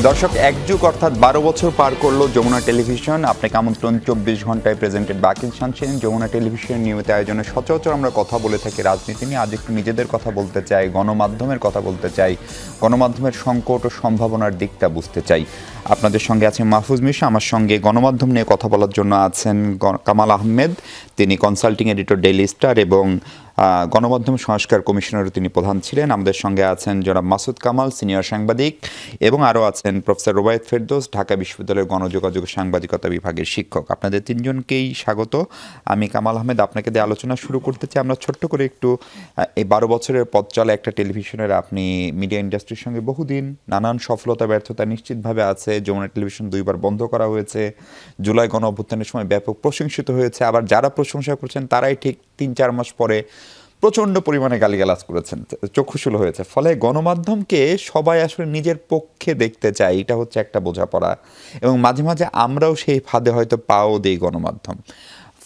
দর্শক, এক যুগ অর্থাৎ 12 বছর পার করলো যমুনা টেলিভিশন। আপনাকে আমন্ত্রণ 24 ঘন্টায় প্রেজেন্টেড বাকিল শামসিন। যমুনা টেলিভিশনের নিয়মিত আয়োজনে সচরাচর আমরা কথা বলে থাকি রাজনীতি নিয়ে। আজ একটু নিজেদের কথা বলতে চাই, গণমাধ্যমের কথা বলতে চাই, গণমাধ্যমের সংকট ও সম্ভাবনার দিকটা বুঝতে চাই। আপনাদের সঙ্গে আছেন মাহফুজ মিশা, আমার সঙ্গে গণমাধ্যম নিয়ে কথা বলার জন্য আছেন কামাল আহমেদ, তিনি কনসাল্টিং এডিটর ডেইলি স্টার এবং গণমাধ্যম সংস্কার কমিশনারও তিনি প্রধান ছিলেন। আমাদের সঙ্গে আছেন জনাব মাসুদ কামাল, সিনিয়র সাংবাদিক, এবং আরও আছেন প্রফেসর রুবায়েত ফেরদৌস, ঢাকা বিশ্ববিদ্যালয়ের গণযোগাযোগ সাংবাদিকতা বিভাগের শিক্ষক। আপনাদের তিনজনকেই স্বাগত। আমি কামাল আহমেদ, আপনাকে দিয়ে আলোচনা শুরু করতে চাই। আমরা ছোট্ট করে একটু এই 12 বছরের পথ চলা একটা টেলিভিশনের, আপনি মিডিয়া ইন্ডাস্ট্রির সঙ্গে বহুদিন, নানান সফলতা ব্যর্থতা নিশ্চিতভাবে আছে। যমুনা টেলিভিশন 2 বার বন্ধ করা হয়েছে, জুলাই গণ অভ্যুত্থানের সময় ব্যাপক প্রশংসিত হয়েছে, আবার যারা প্রশংসা করছেন তারাই ঠিক 3-4 মাস পরে প্রচণ্ড পরিমাণে গালিগালাজ করেছেন, চক্ষুশূল হয়েছে। ফলে গণমাধ্যমকে সবাই আসলে নিজের পক্ষে দেখতে চায়, এটা হচ্ছে একটা বোঝাপড়া, এবং মাঝে মাঝে আমরাও সেই ফাঁদে হয়তো পাও দিই গণমাধ্যম।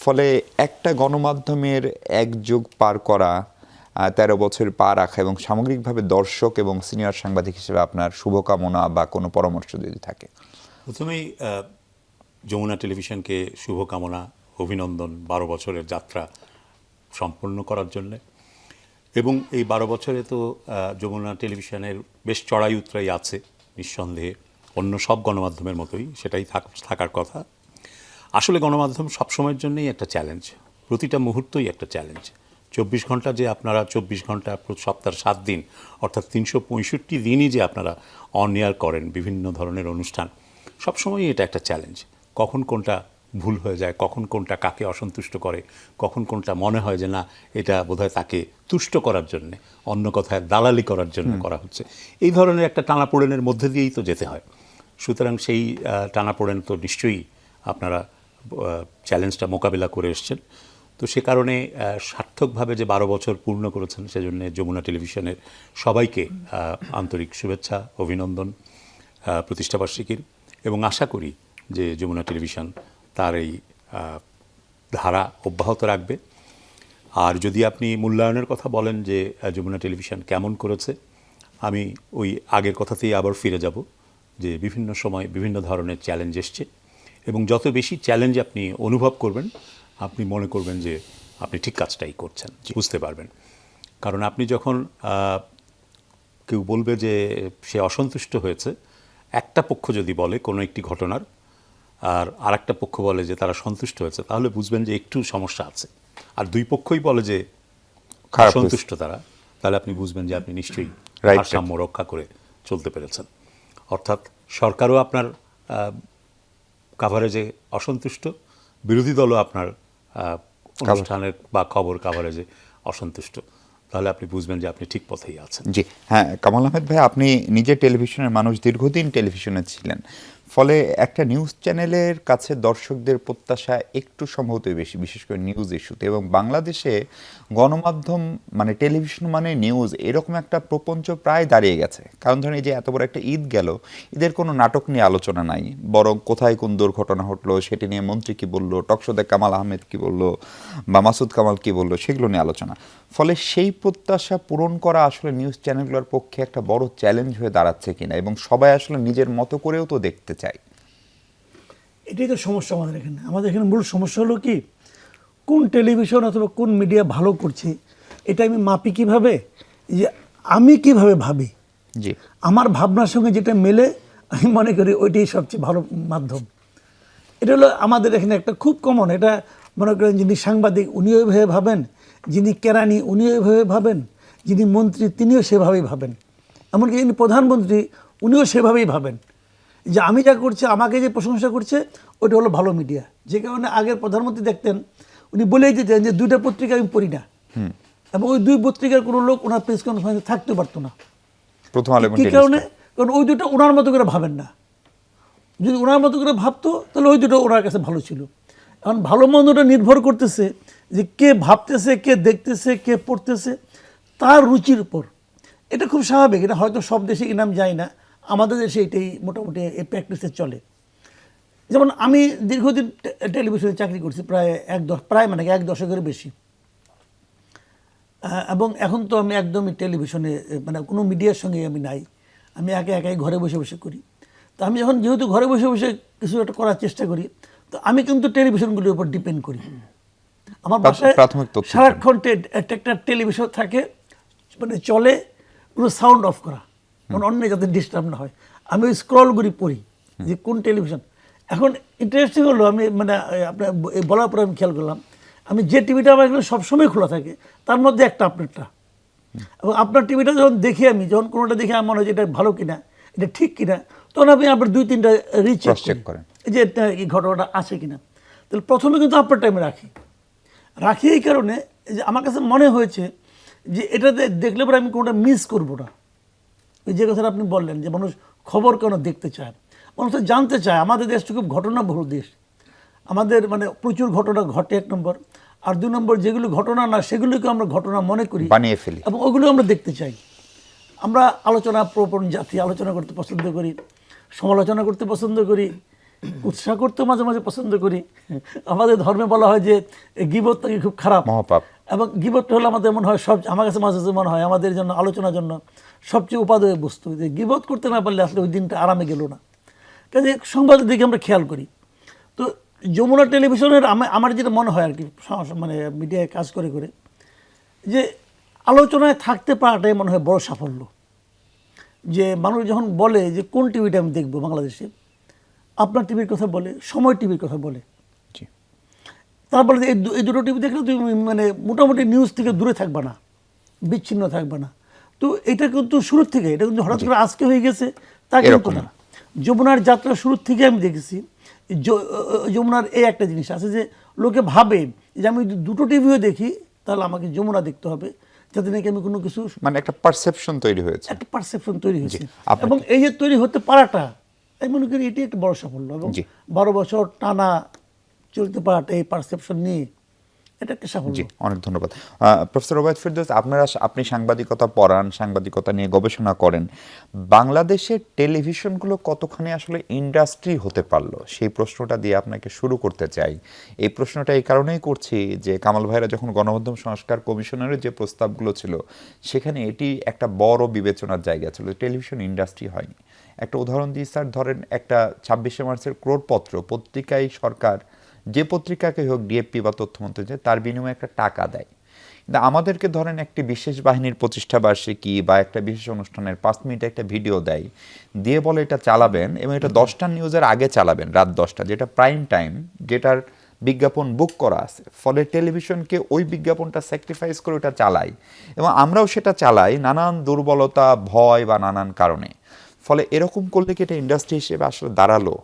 ফলে একটা গণমাধ্যমের এক যুগ পার করা, 13 বছর পা রাখা, এবং সামগ্রিকভাবে দর্শক এবং সিনিয়র সাংবাদিক হিসেবে আপনার শুভকামনা বা কোনো পরামর্শ যদি থাকে। প্রথমেই যমুনা টেলিভিশনকে শুভকামনা, অভিনন্দন 12 বছরের যাত্রা সম্পন্ন করার জন্যে। এবং এই 12 বছরে তো যমুনা টেলিভিশনের বেশ চড়াই উতরাই আছে নিঃসন্দেহে, অন্য সব গণমাধ্যমের মতোই সেটাই থাকার কথা। আসলে গণমাধ্যম সবসময়ের জন্যই একটা চ্যালেঞ্জ, প্রতিটা মুহূর্তই একটা চ্যালেঞ্জ। 24 ঘন্টা যে আপনারা 24 ঘন্টা সপ্তাহে 7 দিন অর্থাৎ 365 দিনই যে আপনারা অন এয়ার করেন বিভিন্ন ধরনের অনুষ্ঠান, সবসময়ই এটা একটা চ্যালেঞ্জ। কখন কোনটা ভুল হয়ে যায়, কখন কোনটা কাকে অসন্তুষ্ট করে, কখন কোনটা মনে হয় যে না এটা বোধহয় তাকে তুষ্ট করার জন্যে, অন্য কথায় দালালি করার জন্য করা হচ্ছে, এই ধরনের একটা টানাপোড়েনের মধ্যে দিয়েই তো যেতে হয়। সুতরাং সেই টানাপোড়েন তো নিশ্চয়ই আপনারা চ্যালেঞ্জটা মোকাবিলা করে এসছেন। তো সে কারণে সার্থকভাবে যে 12 বছর পূর্ণ করেছেন সেজন্য যমুনা টেলিভিশনের সবাইকে আন্তরিক শুভেচ্ছা, অভিনন্দন প্রতিষ্ঠাবার্ষিকীর, এবং আশা করি যে যমুনা টেলিভিশন তার এই ধারা অব্যাহত রাখবে। আর যদি আপনি মূল্যায়নের কথা বলেন যে যমুনা টেলিভিশন কেমন করেছে, আমি ওই আগের কথাতেই আবার ফিরে যাব যে বিভিন্ন সময় বিভিন্ন ধরনের চ্যালেঞ্জ এসছে, এবং যত বেশি চ্যালেঞ্জ আপনি অনুভব করবেন আপনি মনে করবেন যে আপনি ঠিক কাজটাই করছেন, বুঝতে পারবেন। কারণ আপনি যখন কেউ বলবে যে সে অসন্তুষ্ট হয়েছে, একটা পক্ষ যদি বলে কোনো একটি ঘটনার, আর আরেকটা পক্ষ বলে যে তারা সন্তুষ্ট হয়েছে, তাহলে বুঝবেন যে একটু সমস্যা আছে। আর দুই পক্ষই বলে যে সন্তুষ্ট তারা, তাহলে আপনি বুঝবেন যে আপনি নিশ্চয়ই ভারসাম্য রক্ষা করে চলতে পেরেছেন। অর্থাৎ সরকারও আপনার কাভারেজে অসন্তুষ্ট, বিরোধী দলও আপনার অনুষ্ঠানের বা খবর কাভারেজে অসন্তুষ্ট, তাহলে আপনি বুঝবেন যে আপনি ঠিক পথেই আছেন। জি হ্যাঁ, কামাল আহমেদ ভাই, আপনি নিজে টেলিভিশনের মানুষ, দীর্ঘদিন টেলিভিশনে ছিলেন, ফলে একটা নিউজ চ্যানেলের কাছে দর্শকদের প্রত্যাশা একটু সম্ভবত বেশি, বিশেষ করে নিউজ ইস্যুতে। এবং বাংলাদেশে গণমাধ্যম মানে টেলিভিশন মানে নিউজ, এরকম একটা প্রপঞ্চ প্রায় দাঁড়িয়ে গেছে। কারণ ধরেন এই যে এত বড় একটা ঈদ গেল, ঈদের কোনো নাটক নিয়ে আলোচনা নাই, বরং কোথায় কোন দুর্ঘটনা ঘটলো সেটি নিয়ে মন্ত্রী কী বললো, টকশোতে কামাল আহমেদ কী বললো বা মাসুদ কামাল কী বললো, সেগুলো নিয়ে আলোচনা। ফলে সেই প্রত্যাশা পূরণ করা আসলে নিউজ চ্যানেলগুলোর পক্ষে একটা বড় চ্যালেঞ্জ হয়ে দাঁড়াচ্ছে কিনা, এবং সবাই আসলে নিজের মতো করেও তো দেখতে চায়। এটাই তো সমস্যা আমাদের এখানে মূল সমস্যা হলো কি, কোন টেলিভিশন অথবা কোন মিডিয়া ভালো করছে এটা আমি মাপি কীভাবে, যে আমি কিভাবে ভাবি, জি, আমার ভাবনার সঙ্গে যেটা মেলে আমি মনে করি ওইটাই সবচেয়ে ভালো মাধ্যম। এটা হলো আমাদের এখানে একটা খুব কমন। এটা মনে করেন যিনি সাংবাদিক উনিও ওইভাবে ভাবেন, যিনি কেরানি উনিও ওইভাবে ভাবেন, যিনি মন্ত্রী তিনিও সেভাবেই ভাবেন, এমনকি যিনি প্রধানমন্ত্রী উনিও সেভাবেই ভাবেন যে আমি যা করছি, আমাকে যে প্রশংসা করছে ওটা হলো ভালো মিডিয়া। যে কারণে আগের প্রধানমন্ত্রী দেখতেন উনি বলেই দিতেন যে 2টা পত্রিকা আমি পড়ি না, এবং ওই 2 পত্রিকার কোনো লোক ওনার প্রেস কনফারেন্সে থাকতে পারতো না। কী কারণে? কারণ ওই দুটো ওনার মতো করে ভাবেন না। যদি ওনার মতো করে ভাবতো তাহলে ওই দুটো ওনার কাছে ভালো ছিল। এখন ভালো মন্দটা নির্ভর করতেছে যে কে ভাবতেছে, কে দেখতেছে, কে পড়তেছে, তার রুচির উপর। এটা খুব স্বাভাবিক, এটা হয়তো সব দেশে ইনাম যায় না, আমাদের দেশে এটাই মোটামুটি এই প্র্যাকটিসে চলে। যেমন আমি দীর্ঘদিন টেলিভিশনে চাকরি করছি, প্রায় মানে 1 দশকের বেশি, এবং এখন তো আমি একদমই টেলিভিশনে মানে কোনো মিডিয়ার সঙ্গে আমি নাই, আমি একাই ঘরে বসে বসে করি। তো আমি যখন যেহেতু ঘরে বসে বসে কিছু একটা করার চেষ্টা করি, তো আমি কিন্তু টেলিভিশনগুলির উপর ডিপেন্ড করি। আমার বাসায় প্রাথমিক তথ্য সারাক্ষণ একটা টেলিভিশন থাকে, মানে চলে, পুরো সাউন্ড অফ করা, মানে অন্য যাতে ডিস্টার্ব না হয়। আমি ওই স্ক্রলগুলি পড়ি যে কোন টেলিভিশন। এখন ইন্টারেস্টিং হলো, আমি মানে আপনার বলার পরে আমি খেয়াল করলাম, আমি যে টিভিটা আমার এখানে সবসময় খোলা থাকে তার মধ্যে একটা আপনারটা। এবং আপনার টিভিটা যখন দেখি, আমি যখন কোনোটা দেখে আমার মনে হয় যে এটা ভালো কিনা, এটা ঠিক কিনা, তখন আপনি আপনার 2-3টা রিচেক করেন যে এই ঘটনাটা আছে কিনা। তাহলে প্রথমে কিন্তু আপনার টাইমে রাখি এই কারণে যে আমার কাছে মনে হয়েছে যে এটাতে দেখলে পরে আমি কোনোটা মিস করবো না। ওই যে কথাটা আপনি বললেন যে মানুষ খবর কেন দেখতে চায়, মানুষ তো জানতে চায়। আমাদের দেশটা খুব ঘটনাবহুল দেশ, আমাদের মানে প্রচুর ঘটনা ঘটে, 1 নম্বর। আর 2 নম্বর, যেগুলো ঘটনা না সেগুলোকে আমরা ঘটনা মনে করি, বানিয়ে ফেলি, এবং ওগুলো আমরা দেখতে চাই। আমরা আলোচনা প্রবণ জাতি, আলোচনা করতে পছন্দ করি, সমালোচনা করতে পছন্দ করি, উৎসাহ করতে মাঝে মাঝে পছন্দ করি। আমাদের ধর্মে বলা হয় যে গীবত নাকি খুব খারাপ, মহাপাপ, এবং গীবতটা হলো আমাদের মনে হয় আমার কাছে মাঝে মাঝে মনে হয় আমাদের জন্য, আলোচনার জন্য সবচেয়ে উপাদেয় বস্তু। যে গীবত করতে না পারলে আসলে ওই দিনটা আরামে গেল না। কাজে সংবাদের দিকে আমরা খেয়াল করি। তো যমুনা টেলিভিশনের আমার যেটা মনে হয় আর কি, মানে মিডিয়ায় কাজ করে করে, যে আলোচনায় থাকতে পারাটাই মনে হয় বড় সাফল্য। যে মানুষ যখন বলে যে কোন টিভিটা আমি দেখবো বাংলাদেশে, আপনার টিভির কথা বলে, সময় টিভির কথা বলে, তারপরে এই দুটো টিভি দেখলে তুমি মানে মোটামুটি নিউজ থেকে দূরে থাকবে না, বিচ্ছিন্ন থাকবে না। তো এটা কিন্তু শুরুর থেকে, এটা কিন্তু হঠাৎ করে আজকে হয়ে গেছে তা কিন্তু না। যমুনার যাত্রা শুরুর থেকে আমি দেখেছি। যমুনার এই একটা জিনিস আছে যে লোকে ভাবে যে আমি দুটো টিভিও দেখি তাহলে আমাকে যমুনা দেখতে হবে, যাতে নাকি আমি কোনো কিছু, মানে একটা পারসেপশন তৈরি হয়েছে, একটা পারসেপশন তৈরি হয়েছে। এবং এই যে তৈরি হতে পারাটা, আমি মনে করি এটি একটা বড় সাফল্য। এবং 12 বছর টানা চলতে পারাটা, এই পারসেপশন নিয়ে, এটা একটা সাফল্য। জি, অনেক ধন্যবাদ প্রফেসর ওবায়দ ফেরদৌস। আপনি সাংবাদিকতা পড়ান, সাংবাদিকতা নিয়ে গবেষণা করেন। বাংলাদেশের টেলিভিশনগুলো কতখানি আসলে ইন্ডাস্ট্রি হতে পারলো, সেই প্রশ্নটা দিয়ে আপনাকে শুরু করতে চাই। এই প্রশ্নটা এই কারণেই করছি যে কামাল ভাইরা যখন গণমাধ্যম সংস্কার কমিশনের যে প্রস্তাবগুলো ছিল, সেখানে এটি একটা বড় বিবেচনার জায়গা ছিল, টেলিভিশন ইন্ডাস্ট্রি হয়নি। একটা উদাহরণ দিই স্যার, ধরেন একটা 26শে মার্চের ক্রোড়পত্র পত্রিকায় সরকার, যে পত্রিকাকে হোক, ডিএপি বা তথ্যমন্ত্রী, তার বিনিময়ে একটা টাকা দেয়। কিন্তু আমাদেরকে ধরেন একটি বিশেষ বাহিনীর প্রতিষ্ঠা বার্ষিকী বা একটা বিশেষ অনুষ্ঠানের 5 মিনিট একটা ভিডিও দেয়, দিয়ে বলে এটা চালাবেন, এবং এটা 10টা নিউজের আগে চালাবেন, রাত 10টা, যেটা প্রাইম টাইম, যেটার বিজ্ঞাপন বুক করা আছে। ফলে টেলিভিশনকে ওই বিজ্ঞাপনটা স্যাক্রিফাইস করে ওটা চালাই, এবং আমরাও সেটা চালাই নানান দুর্বলতা, ভয় বা নানান কারণে। ফলে এরকম করলে কি এটা ইন্ডাস্ট্রি হিসেবে আসলে দাঁড়ালো?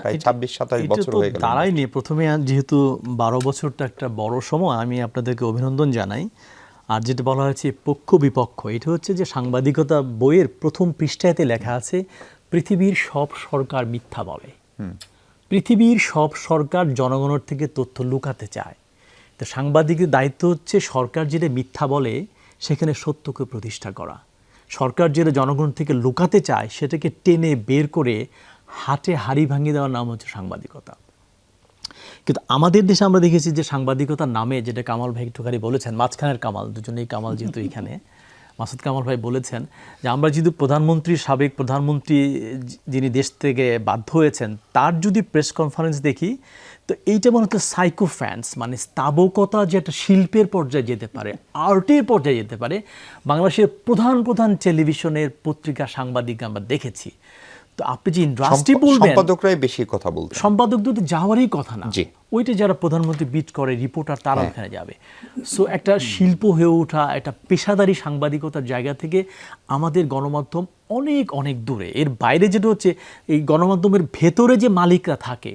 প্রায় 26-27 বছর হয়ে গেল। দাঁড়ায়নি। প্রথমে যেহেতু 12 বছরটা একটা বড় সময়, আমি আপনাদেরকে অভিনন্দন জানাই। আর যেটা বলা হয়েছে পক্ষ বিপক্ষ, এটা হচ্ছে যে সাংবাদিকতা বইয়ের প্রথম পৃষ্ঠাতে লেখা আছে, পৃথিবীর সব সরকার মিথ্যা বলে, পৃথিবীর সব সরকার জনগণের থেকে তথ্য লুকাতে চায়। তো সাংবাদিকের দায়িত্ব হচ্ছে সরকার যেটা মিথ্যা বলে সেখানে সত্যকে প্রতিষ্ঠা করা। সরকার যেটা জনগণ থেকে লুকাতে চায় সেটাকে টেনে বের করে হাটে হাড়ি ভাঙিয়ে দেওয়ার নাম হচ্ছে সাংবাদিকতা। কিন্তু আমাদের দেশে আমরা দেখেছি যে সাংবাদিকতার নামে, যেটা কামাল ভাই একটুখানি বলেছেন, মাঝখানের কামাল, দুজনেই কামাল যেহেতু এখানে, মাসুদ কামাল ভাই বলেছেন যে আমরা যদি সাবেক প্রধানমন্ত্রী যিনি দেশ থেকে বাধ্য হয়েছেন, তার যদি প্রেস কনফারেন্স দেখি, তো এইটা মনে হচ্ছে সাইকোফ্যান্স, মানে স্তাবকতা যে একটা শিল্পের পর্যায়ে যেতে পারে, আর্টের পর্যায়ে যেতে পারে, বাংলাদেশের প্রধান টেলিভিশনের পত্রিকা সাংবাদিক আমরা দেখেছি। তো আপনি যে ইন্ডাস্ট্রি বলবেন, সম্পাদকরাই বেশি কথা বলতে, সম্পাদকদের তো যাওয়ারই কথা না, ওইটা যারা প্রধানমন্ত্রী বিট করে, রিপোর্টার, তারা ওখানে যাবে। সো একটা শিল্প হয়ে ওঠা, একটা পেশাদারি সাংবাদিকতার জায়গা থেকে আমাদের গণমাধ্যম অনেক অনেক দূরে। এর বাইরে যেটা হচ্ছে, এই গণমাধ্যমের ভেতরে যে মালিকরা থাকে,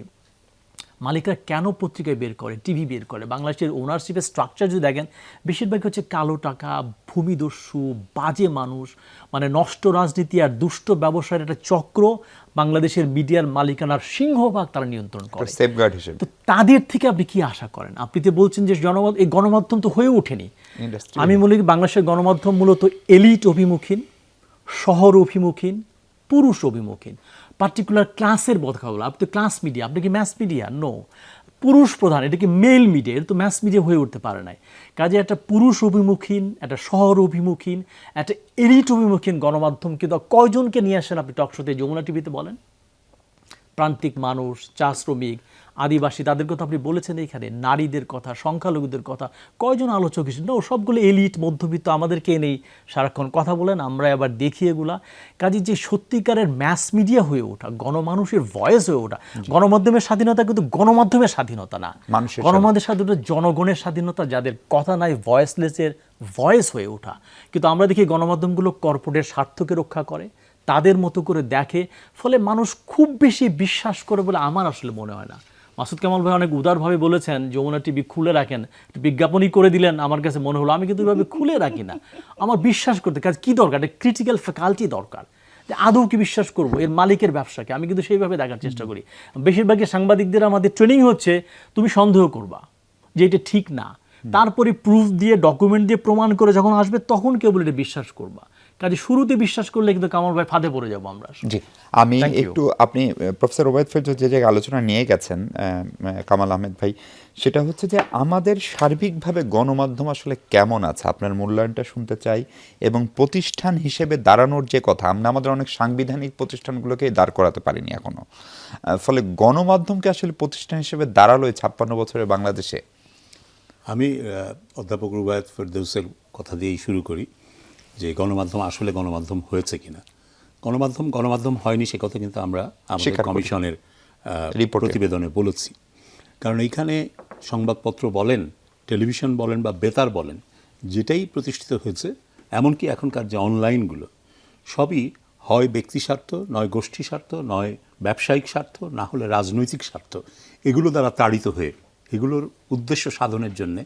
মালিকরা কেন পত্রিকায় বের করে, টিভি বের করে, বাংলাদেশের ওনারশিপের স্ট্রাকচার যদি দেখেন, বেশিরভাগ হচ্ছে কালো টাকা, ভূমিদস্যু, বাজে মানুষ, মানে নষ্ট রাজনীতি আর দুষ্ট ব্যবসায়ের একটা চক্র বাংলাদেশের মিডিয়ার মালিকানার সিংহভাগ তারা নিয়ন্ত্রণ করে, সেফগার্ড হিসেবে। তো তাদের থেকে আপনি কি আশা করেন? আপনি তো বলছেন যে এই গণমাধ্যম তো হয়ে ওঠেনি। আমি মনে করি বাংলাদেশের গণমাধ্যম মূলত এলিট অভিমুখীন, শহর অভিমুখীন, পুরুষ অভিমুখীন, পার্টিকুলার ক্লাসের কথা বলা। আপনি তো ক্লাস মিডিয়া, আপনি কি ম্যাস মিডিয়া? নো, পুরুষ প্রধান, এটা কি মেল মিডিয়া, এটা তো ম্যাস মিডিয়া হয়ে উঠতে পারে নাই। কাজে একটা পুরুষ অভিমুখীন, একটা শহর অভিমুখীন, একটা এলিট অভিমুখীন গণমাধ্যম কিন্তু কয়জনকে নিয়ে আসেন আপনি টকশোতে, যমুনা টিভিতে বলেন? প্রান্তিক মানুষ, চা শ্রমিক, আদিবাসী, তাদের কথা আপনি বলেছেন এইখানে, নারীদের কথা, সংখ্যালঘুদের কথা, কয়জন আলোচক এসেছেন? ও সবগুলো এলিট, মধ্যবিত্ত, আমাদেরকে এনেই সারাক্ষণ কথা বলেন, আমরা আবার দেখি এগুলা। কাজে যে সত্যিকারের ম্যাস মিডিয়া হয়ে ওঠা, গণমানুষের ভয়েস হয়ে ওঠা, গণমাধ্যমের স্বাধীনতা কিন্তু গণমাধ্যমের স্বাধীনতা না, মানুষের গণমাধ্যমের স্বাধীনতা জনগণের স্বাধীনতা, যাদের কথা নাই, ভয়েসলেসের ভয়েস হয়ে ওঠা। কিন্তু আমরা দেখি গণমাধ্যমগুলো কর্পোরেট স্বার্থকে রক্ষা করে, তাদের মতো করে দেখে, ফলে মানুষ খুব বেশি বিশ্বাস করে বলে আমার আসলে মনে হয় না। মাসুদ কামাল ভাই অনেক উদারভাবে বলেছেন যমুনা টিভি খুলে রাখেন, বিজ্ঞাপনই করে দিলেন, আমার কাছে মনে হলো। আমি কিন্তু ওইভাবে খুলে রাখি না, আমার বিশ্বাস করতে কাজ কী দরকার, একটা ক্রিটিক্যাল ফ্যাকাল্টি দরকার, যে আদৌ কি বিশ্বাস করবো এর মালিকের ব্যবসাকে, আমি কিন্তু সেইভাবে দেখার চেষ্টা করি। বেশিরভাগই সাংবাদিকদের আমাদের ট্রেনিং হচ্ছে তুমি সন্দেহ করবা যে এটা ঠিক না, তারপরে প্রুফ দিয়ে, ডকুমেন্ট দিয়ে প্রমাণ করে যখন আসবে তখন কেবল এটা বিশ্বাস করবা। কাজে শুরুতে বিশ্বাস করলে কিন্তু কামাল ভাই ফাঁদে পড়ে যাবো আমরা। জি, আমি একটু, আপনি প্রফেসর ওবায়দ ফেরদৌস যে জায়গায় আলোচনা নিয়ে গেছেন কামাল আহমেদ ভাই, সেটা হচ্ছে যে আমাদের সার্বিকভাবে গণমাধ্যম আসলে কেমন আছে, আপনার মূল্যায়নটা শুনতে চাই। এবং প্রতিষ্ঠান হিসেবে দাঁড়ানোর যে কথা, আমরা আমাদের অনেক সাংবিধানিক প্রতিষ্ঠানগুলোকে দাঁড় করাতে পারিনি এখনো, ফলে গণমাধ্যমকে আসলে প্রতিষ্ঠান হিসেবে দাঁড়ালো এই 56 বছরের বাংলাদেশে। আমি অধ্যাপক ওবায়দ ফেরদৌসের কথা দিয়েই শুরু করি যে গণমাধ্যম আসলে গণমাধ্যম হয়েছে কিনা। গণমাধ্যম হয়নি সে কথা কিন্তু আমরা আমাদের কমিশনের প্রতিবেদনে বলেছি। কারণ এইখানে সংবাদপত্র বলেন, টেলিভিশন বলেন বা বেতার বলেন, যেটাই প্রতিষ্ঠিত হয়েছে, এমনকি এখনকার যে অনলাইনগুলো, সবই হয় ব্যক্তি স্বার্থ, নয় গোষ্ঠী স্বার্থ, নয় ব্যবসায়িক স্বার্থ, না হলে রাজনৈতিক স্বার্থ, এগুলো দ্বারা তাড়িত হয়ে এগুলোর উদ্দেশ্য সাধনের জন্যে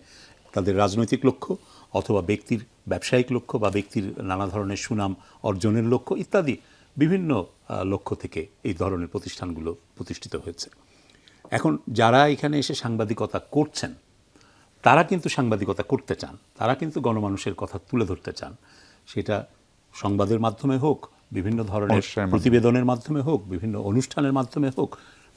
তাদের রাজনৈতিক লক্ষ্য অথবা ব্যক্তির ব্যবসায়িক লক্ষ্য বা ব্যক্তির নানা ধরনের সুনাম অর্জনের লক্ষ্য ইত্যাদি বিভিন্ন লক্ষ্য থেকে এই ধরনের প্রতিষ্ঠানগুলো প্রতিষ্ঠিত হয়েছে। এখন যারা এখানে এসে সাংবাদিকতা করছেন, তারা কিন্তু সাংবাদিকতা করতে চান, তারা কিন্তু গণমানুষের কথা তুলে ধরতে চান, সেটা সংবাদের মাধ্যমে হোক, বিভিন্ন ধরনের প্রতিবেদনের মাধ্যমে হোক, বিভিন্ন অনুষ্ঠানের মাধ্যমে হোক,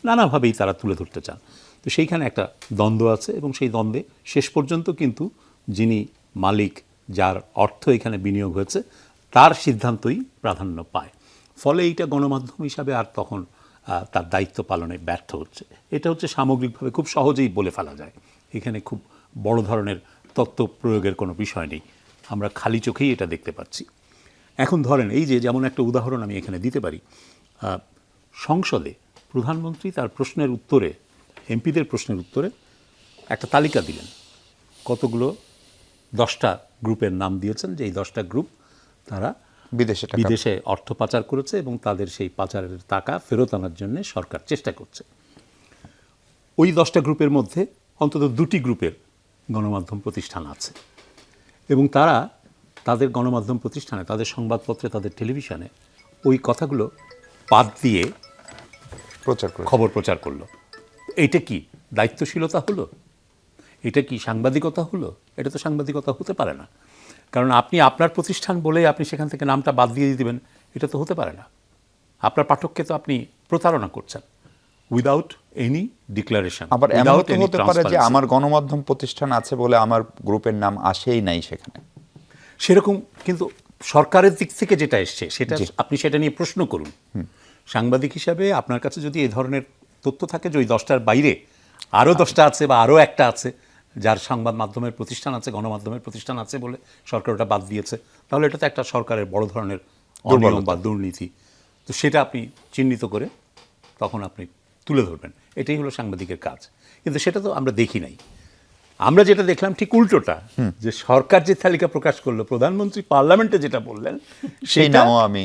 নানাভাবেই তারা তুলে ধরতে চান। তো সেইখানে একটা দ্বন্দ্ব আছে এবং সেই দ্বন্দ্বে শেষ পর্যন্ত কিন্তু যিনি মালিক, যার অর্থ এখানে বিনিয়োগ হয়েছে, তার সিদ্ধান্তই প্রাধান্য পায়। ফলে এইটা গণমাধ্যম হিসাবে আর তখন তার দায়িত্ব পালনে ব্যর্থ হচ্ছে। এটা হচ্ছে সামগ্রিকভাবে খুব সহজেই বলে ফেলা যায়। এখানে খুব বড় ধরনের তত্ত্ব প্রয়োগের কোনো বিষয় নেই, আমরা খালি চোখেই এটা দেখতে পাচ্ছি। এখন ধরেন এই যে যেমন একটা উদাহরণ আমি এখানে দিতে পারি, সংসদে প্রধানমন্ত্রী তার প্রশ্নের উত্তরে, এমপিদের প্রশ্নের উত্তরে একটা তালিকা দিলেন, কতগুলো 10টা গ্রুপের নাম দিয়েছেন, যে এই 10টা গ্রুপ তারা বিদেশে অর্থ পাচার করেছে এবং তাদের সেই পাচারের টাকা ফেরত আনার জন্য সরকার চেষ্টা করছে। ওই 10টা গ্রুপের মধ্যে অন্তত 2টি গ্রুপের গণমাধ্যম প্রতিষ্ঠান আছে এবং তারা তাদের গণমাধ্যম প্রতিষ্ঠানে, তাদের সংবাদপত্রে, তাদের টেলিভিশনে ওই কথাগুলো বাদ দিয়ে খবর প্রচার করলো। এইটা কি দায়িত্বশীলতা হলো? এটা কি সাংবাদিকতা হলো? এটা তো সাংবাদিকতা হতে পারে না। কারণ আপনি আপনার প্রতিষ্ঠান বলে আপনি সেখান থেকে নামটা বাদ দিয়ে দিবেন, এটা তো হতে পারে না। আপনার পাঠককে তো আপনি প্রতারণা করছেন উইদাউট এনি ডিক্লারেশন। আবার এমনও তো হতে পারে যে আমার গণমাধ্যম প্রতিষ্ঠান আছে বলে আমার গ্রুপের নাম আসেই নাই সেখানে, সেরকম কিন্তু সরকারের দিক থেকে যেটা এসছে সেটা আপনি সেটা নিয়ে প্রশ্ন করুন। সাংবাদিক হিসাবে আপনার কাছে যদি এই ধরনের তথ্য থাকে যে ওই 10টার বাইরে আরও 10টা আছে বা আরও একটা আছে যার সংবাদ মাধ্যমের প্রতিষ্ঠান আছে, গণমাধ্যমের প্রতিষ্ঠান আছে বলে সরকার ওটা বাদ দিয়েছে, তাহলে এটা তো একটা সরকারের বড় ধরনের অনিয়ম বা দুর্নীতি। তো সেটা আপনি চিহ্নিত করে তখন আপনি তুলে ধরবেন, এটাই হলো সাংবাদিকের কাজ। কিন্তু সেটা তো আমরা দেখি নাই। আমরা যেটা দেখলাম ঠিক উল্টোটা, যে সরকার যে তালিকা প্রকাশ করলো, প্রধানমন্ত্রী পার্লামেন্টে যেটা বললেন সেই নামও আমি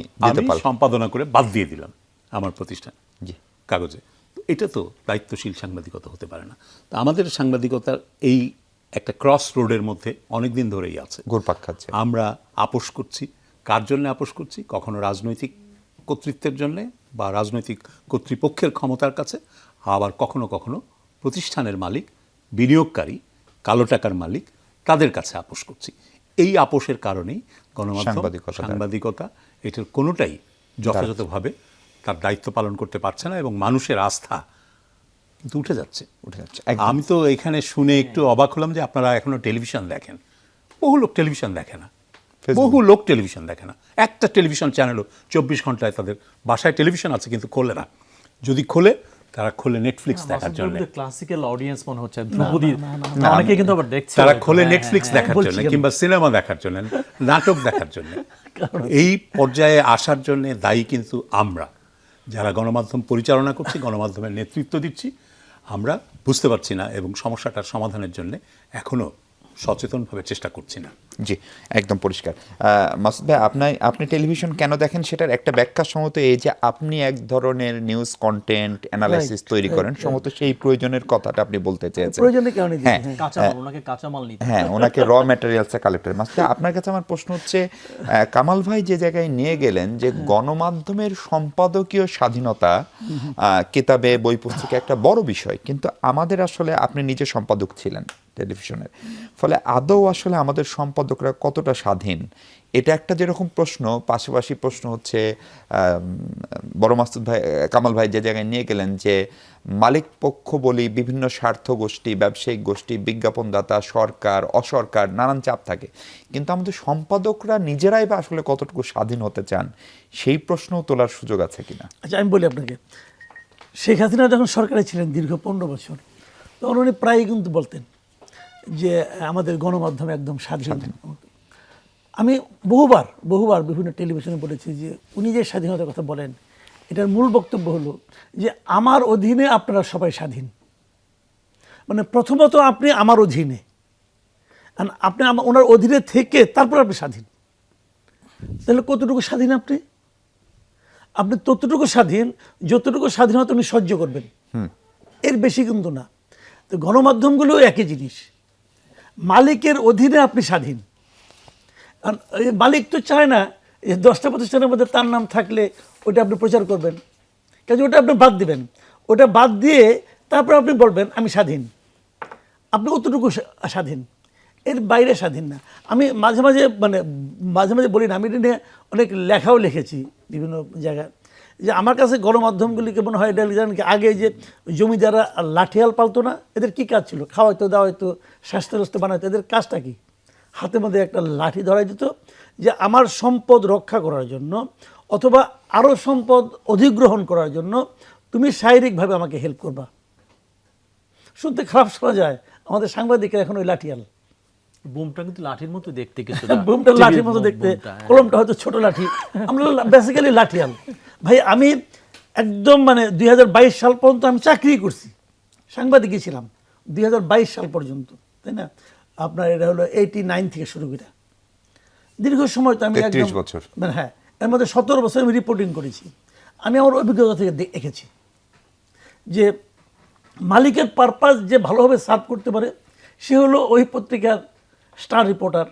সম্পাদনা করে বাদ দিয়ে দিলাম আমার প্রতিষ্ঠান কাগজে। এটা তো দায়িত্বশীল সাংবাদিকতা হতে পারে না। তো আমাদের সাংবাদিকতার এই একটা ক্রস রোডের মধ্যে অনেক দিন ধরেই আছে, ঘুরপাক খাচ্ছে। আমরা আপোষ করছি, কার জন্য আপোষ করছি? কখনো রাজনৈতিক কর্তৃত্বের জন্যে বা রাজনৈতিক কর্তৃপক্ষের ক্ষমতার কাছে, আবার কখনো কখনো প্রতিষ্ঠানের মালিক, বিনিয়োগকারী, কালো টাকার মালিক, তাদের কাছে আপোষ করছি। এই আপোষের কারণেই গণমাধ্যম, সাংবাদিকতা এটার কোনোটাই যথাযথভাবে তার দায়িত্ব পালন করতে পারছে না এবং মানুষের আস্থা কিন্তু উঠে যাচ্ছে। আমি তো এখানে শুনে একটু অবাক হলাম যে আপনারা এখনো টেলিভিশন দেখেন। বহু লোক টেলিভিশন দেখে না, বহু লোক টেলিভিশন দেখে না। একটা টেলিভিশন চ্যানেলও 24 ঘন্টায় তাদের বাসায় টেলিভিশন আছে কিন্তু খোলে না। যদি খোলে তারা খোলে নেটফ্লিক্স দেখার জন্য, ক্লাসিক্যাল অডিয়েন্স মনে হচ্ছে ধ্রুপদী, অনেকে কিন্তু আবার দেখছে তারা হয়তো। খোলে হ্যাঁ, নেটফ্লিক্স হ্যাঁ, দেখার জন্য কিংবা সিনেমা দেখার জন্য, নাটক দেখার জন্য। এই পর্যায়ে আসার জন্য দায়ী কিন্তু আমরা, যারা গণমাধ্যম পরিচালনা করছি, গণমাধ্যমের নেতৃত্ব দিচ্ছি। আমরা বুঝতে পারছি না এবং সমস্যাটার সমাধানের জন্য এখনো সচেতনভাবে চেষ্টা করছি না। জি, একদম পরিষ্কার। মাসুদ ভাই, আপনি টেলিভিশন কেন দেখেন সেটার একটা ব্যাখ্যা সম্ভবত এই যে আপনি এক ধরনের নিউজ কন্টেন্ট অ্যানালাইসিস তৈরি করেন, সম্ভবত সেই প্রয়োজনের কথাটা আপনি বলতে চেয়েছেন। প্রয়োজনের কারণে হ্যাঁ, কাঁচামাল, ওনাকে কাঁচামাল নিতে হ্যাঁ, ওনাকে র ম্যাটেরিয়ালসে কালেক্টর। মাসুদ ভাই, আপনার কাছে আমার প্রশ্ন হচ্ছে, কামাল ভাই যে জায়গায় নিয়ে গেলেন যে গণমাধ্যমের সম্পাদকীয় স্বাধীনতা কিতাবে বই পুস্তকে একটা বড় বিষয়, কিন্তু আমাদের আসলে আপনি নিজে সম্পাদক ছিলেন টেলিভিশনের, ফলে আদৌ আসলে আমাদের সম্পাদকরা কতটা স্বাধীন, এটা একটা যেরকম প্রশ্ন, পাশাপাশি প্রশ্ন হচ্ছে বড় মাসুদ ভাই, কামাল ভাই যে জায়গায় নিয়ে গেলেন যে মালিক পক্ষ বলি বিভিন্ন স্বার্থ গোষ্ঠী, ব্যবসায়িক গোষ্ঠী, বিজ্ঞাপনদাতা, সরকার, অসরকার, নানান চাপ থাকে, কিন্তু আমাদের সম্পাদকরা নিজেরাই বা আসলে কতটুকু স্বাধীন হতে চান, সেই প্রশ্নও তোলার সুযোগ আছে কিনা? আচ্ছা, আমি বলি আপনাকে, শেখ হাসিনা যখন সরকারে ছিলেন দীর্ঘ 15 বছর, তখন উনি প্রায়ই কিন্তু বলতেন যে আমাদের গণমাধ্যম একদম স্বাধীন। আমি বহুবার বিভিন্ন টেলিভিশনে বলেছি যে উনি যে স্বাধীনতার কথা বলেন, এটার মূল বক্তব্য হলো যে আমার অধীনে আপনারা সবাই স্বাধীন। মানে প্রথমত আপনি আমার অধীনে, আপনি ওনার অধীনে থেকে তারপর আপনি স্বাধীন। তাহলে কতটুকু স্বাধীন আপনি? আপনি ততটুকু স্বাধীন যতটুকু স্বাধীনতা উনি সহ্য করবেন, এর বেশি কিন্তু না। তো গণমাধ্যমগুলো একই জিনিস, মালিকের অধীনে আপনি স্বাধীন। কারণ মালিক তো চায় না যে 10টা প্রতিষ্ঠানের মধ্যে তার নাম থাকলে ওটা আপনি প্রচার করবেন, কাজে ওটা আপনি বাদ দিবেন। ওটা বাদ দিয়ে তারপর আপনি বলবেন আমি স্বাধীন। আপনি অতটুকু স্বাধীন, এর বাইরে স্বাধীন না। আমি মাঝে মাঝে বলি না, আমি এটা নিয়ে অনেক লেখাও লিখেছি বিভিন্ন জায়গায়, যে আমার কাছে গণমাধ্যমগুলিকে মনে হয় এটা জানেন কি, আগে যে জমিদাররা লাঠিয়াল পালতো না, এদের কি কাজ ছিল? খাওয়াইতো, দাওয়াইতো, স্বাস্থ্যগ্রস্ত বানাইতো। এদের কাজটা কি? হাতের মধ্যে একটা লাঠি ধরাই দিত যে আমার সম্পদ রক্ষা করার জন্য অথবা আরও সম্পদ অধিগ্রহণ করার জন্য তুমি শারীরিকভাবে আমাকে হেল্প করবা। শুনতে খারাপ শোনা যায়, আমাদের সাংবাদিকরা এখন ওই লাঠিয়াল। বুমটা কিন্তু লাঠির মতো দেখতে, কিছু বুমটা লাঠির মতো দেখতে, কলমটা হয়তো ছোট লাঠি, আমরা বেসিক্যালি লাঠিয়াল। ভাই আমি একদম 2022 সাল পর্যন্ত আমি চাকরি করছি, সাংবাদিকই ছিলাম 2022 সাল পর্যন্ত, তাই না? আপনার এটা হলো 89 থেকে শুরু করে দীর্ঘ সময়। তো আমি 33 বছর, হ্যাঁ, এর মধ্যে 17 বছর আমি রিপোর্টিং করেছি। আমি আমার অভিজ্ঞতা থেকে দেখেছি যে মালিকের পারপাস যে ভালোভাবে সার্ভ করতে পারে সে হলো ওই পত্রিকার স্টার রিপোর্টার,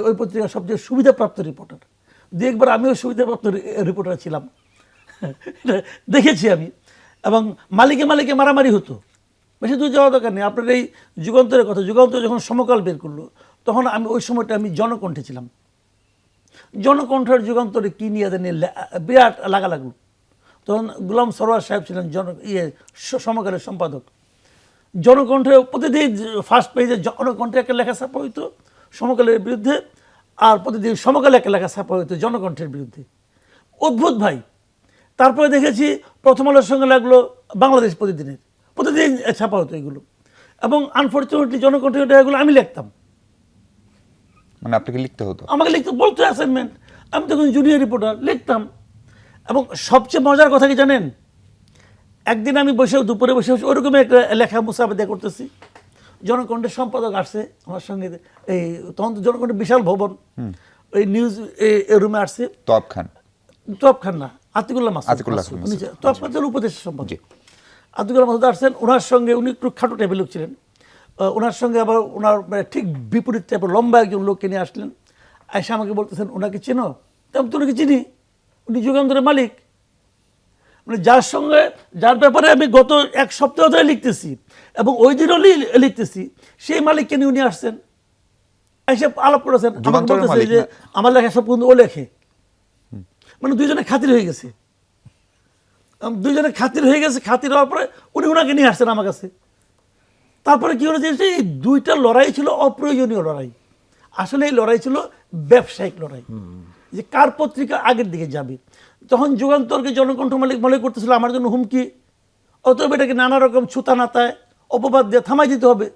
ওই পত্রিকার সবচেয়ে সুবিধাপ্রাপ্ত রিপোর্টার। একবার আমিও সুবিধাপ্রাপ্ত রিপোর্টার ছিলাম, দেখেছি আমি। এবং মালিকে মারামারি হতো, বেশি দূর যাওয়া দরকার নেই। আপনার এই যুগান্তরের কথা, যুগান্তর যখন সমকাল বের করলো, তখন আমি ওই সময়টা আমি জনকণ্ঠে ছিলাম। জনকণ্ঠের যুগান্তরে কী নিয়ে নিয়ে বিরাট লাগা লাগলো। তখন গোলাম সরোয়ার সাহেব ছিলেন সমকালের সম্পাদক। জনকণ্ঠে প্রতিদিন ফার্স্ট পেজে জনকণ্ঠে একটা লেখা ছাপা হইতো সমকালের বিরুদ্ধে, আর প্রতিদিন সমকালে একটা লেখা ছাপা হইতো জনকণ্ঠের বিরুদ্ধে। অদ্ভুত ভাই। তারপরে দেখেছি প্রথম আলোর সঙ্গে লাগলো বাংলাদেশ প্রতিদিন ছাপা হতো এগুলো, এবং আনফর্চুনেটলি জনকণ্ঠে এগুলো আমি লিখতাম। মানে আপনাকে লিখতে হতো? আমাকে লিখতে বলতো অ্যাসাইনমেন্ট, আমি তখন জুনিয়র রিপোর্টার, লিখতাম। এবং সবচেয়ে মজার কথা কি জানেন, একদিন আমি দুপুরে বসে ওরকমই একটা লেখা মুসাফেদা করতেছি, জনকণ্ঠের সম্পাদক আসছে আমার সঙ্গে। এই তখন তো জনকণ্ঠের বিশাল ভবন, ওই নিউজ রুমে আসছে। তোয়াব খান না, আতিকুল্লাহ মাসুদ, তোয়াব খান উপদেশ সম্পাদক। আতিকুল্লাহ মাসুদ আসছেন, ওনার সঙ্গে উনি একটু খাটো টাইপের লোক ছিলেন। ওনার সঙ্গে আবার ওনার ঠিক বিপরীত টাইপের লম্বা একজন লোককে নিয়ে আসলেন। এসে আমাকে বলতেছেন ওনাকে চেনো? তেমন তো ওনাকে চিনি, উনি যুগান্তরের মালিক। যার ব্যাপারে আমি গত এক সপ্তাহ ধরে লিখতেছি এবং ওই দিনও লিখতেছি, সেই মালিককে নিয়ে উনি আসছেন, এসে আলাপ করেছেন, বলতেছে যে আমার লেখা সব কিন্তু ও লেখে। দুইজনে খাতির হয়ে গেছে, খাতির হওয়ার পরে উনি ওনাকে নিয়ে আসছেন আমার কাছে। তারপরে কি হয়েছে, এই দুইটা লড়াই ছিল অপ্রয়োজনীয় লড়াই। আসলে এই লড়াই ছিল ব্যবসায়িক লড়াই, যে কার পত্রিকা আগের দিকে যাবে। তখন যুগান্তরকে জনকণ্ঠ মালিক মনে করতেছিল আমার জন্য হুমকি, অতএব এটাকে নানা রকম ছুতা নাতায় অপবাদ দিয়ে থামাই দিতে হবে।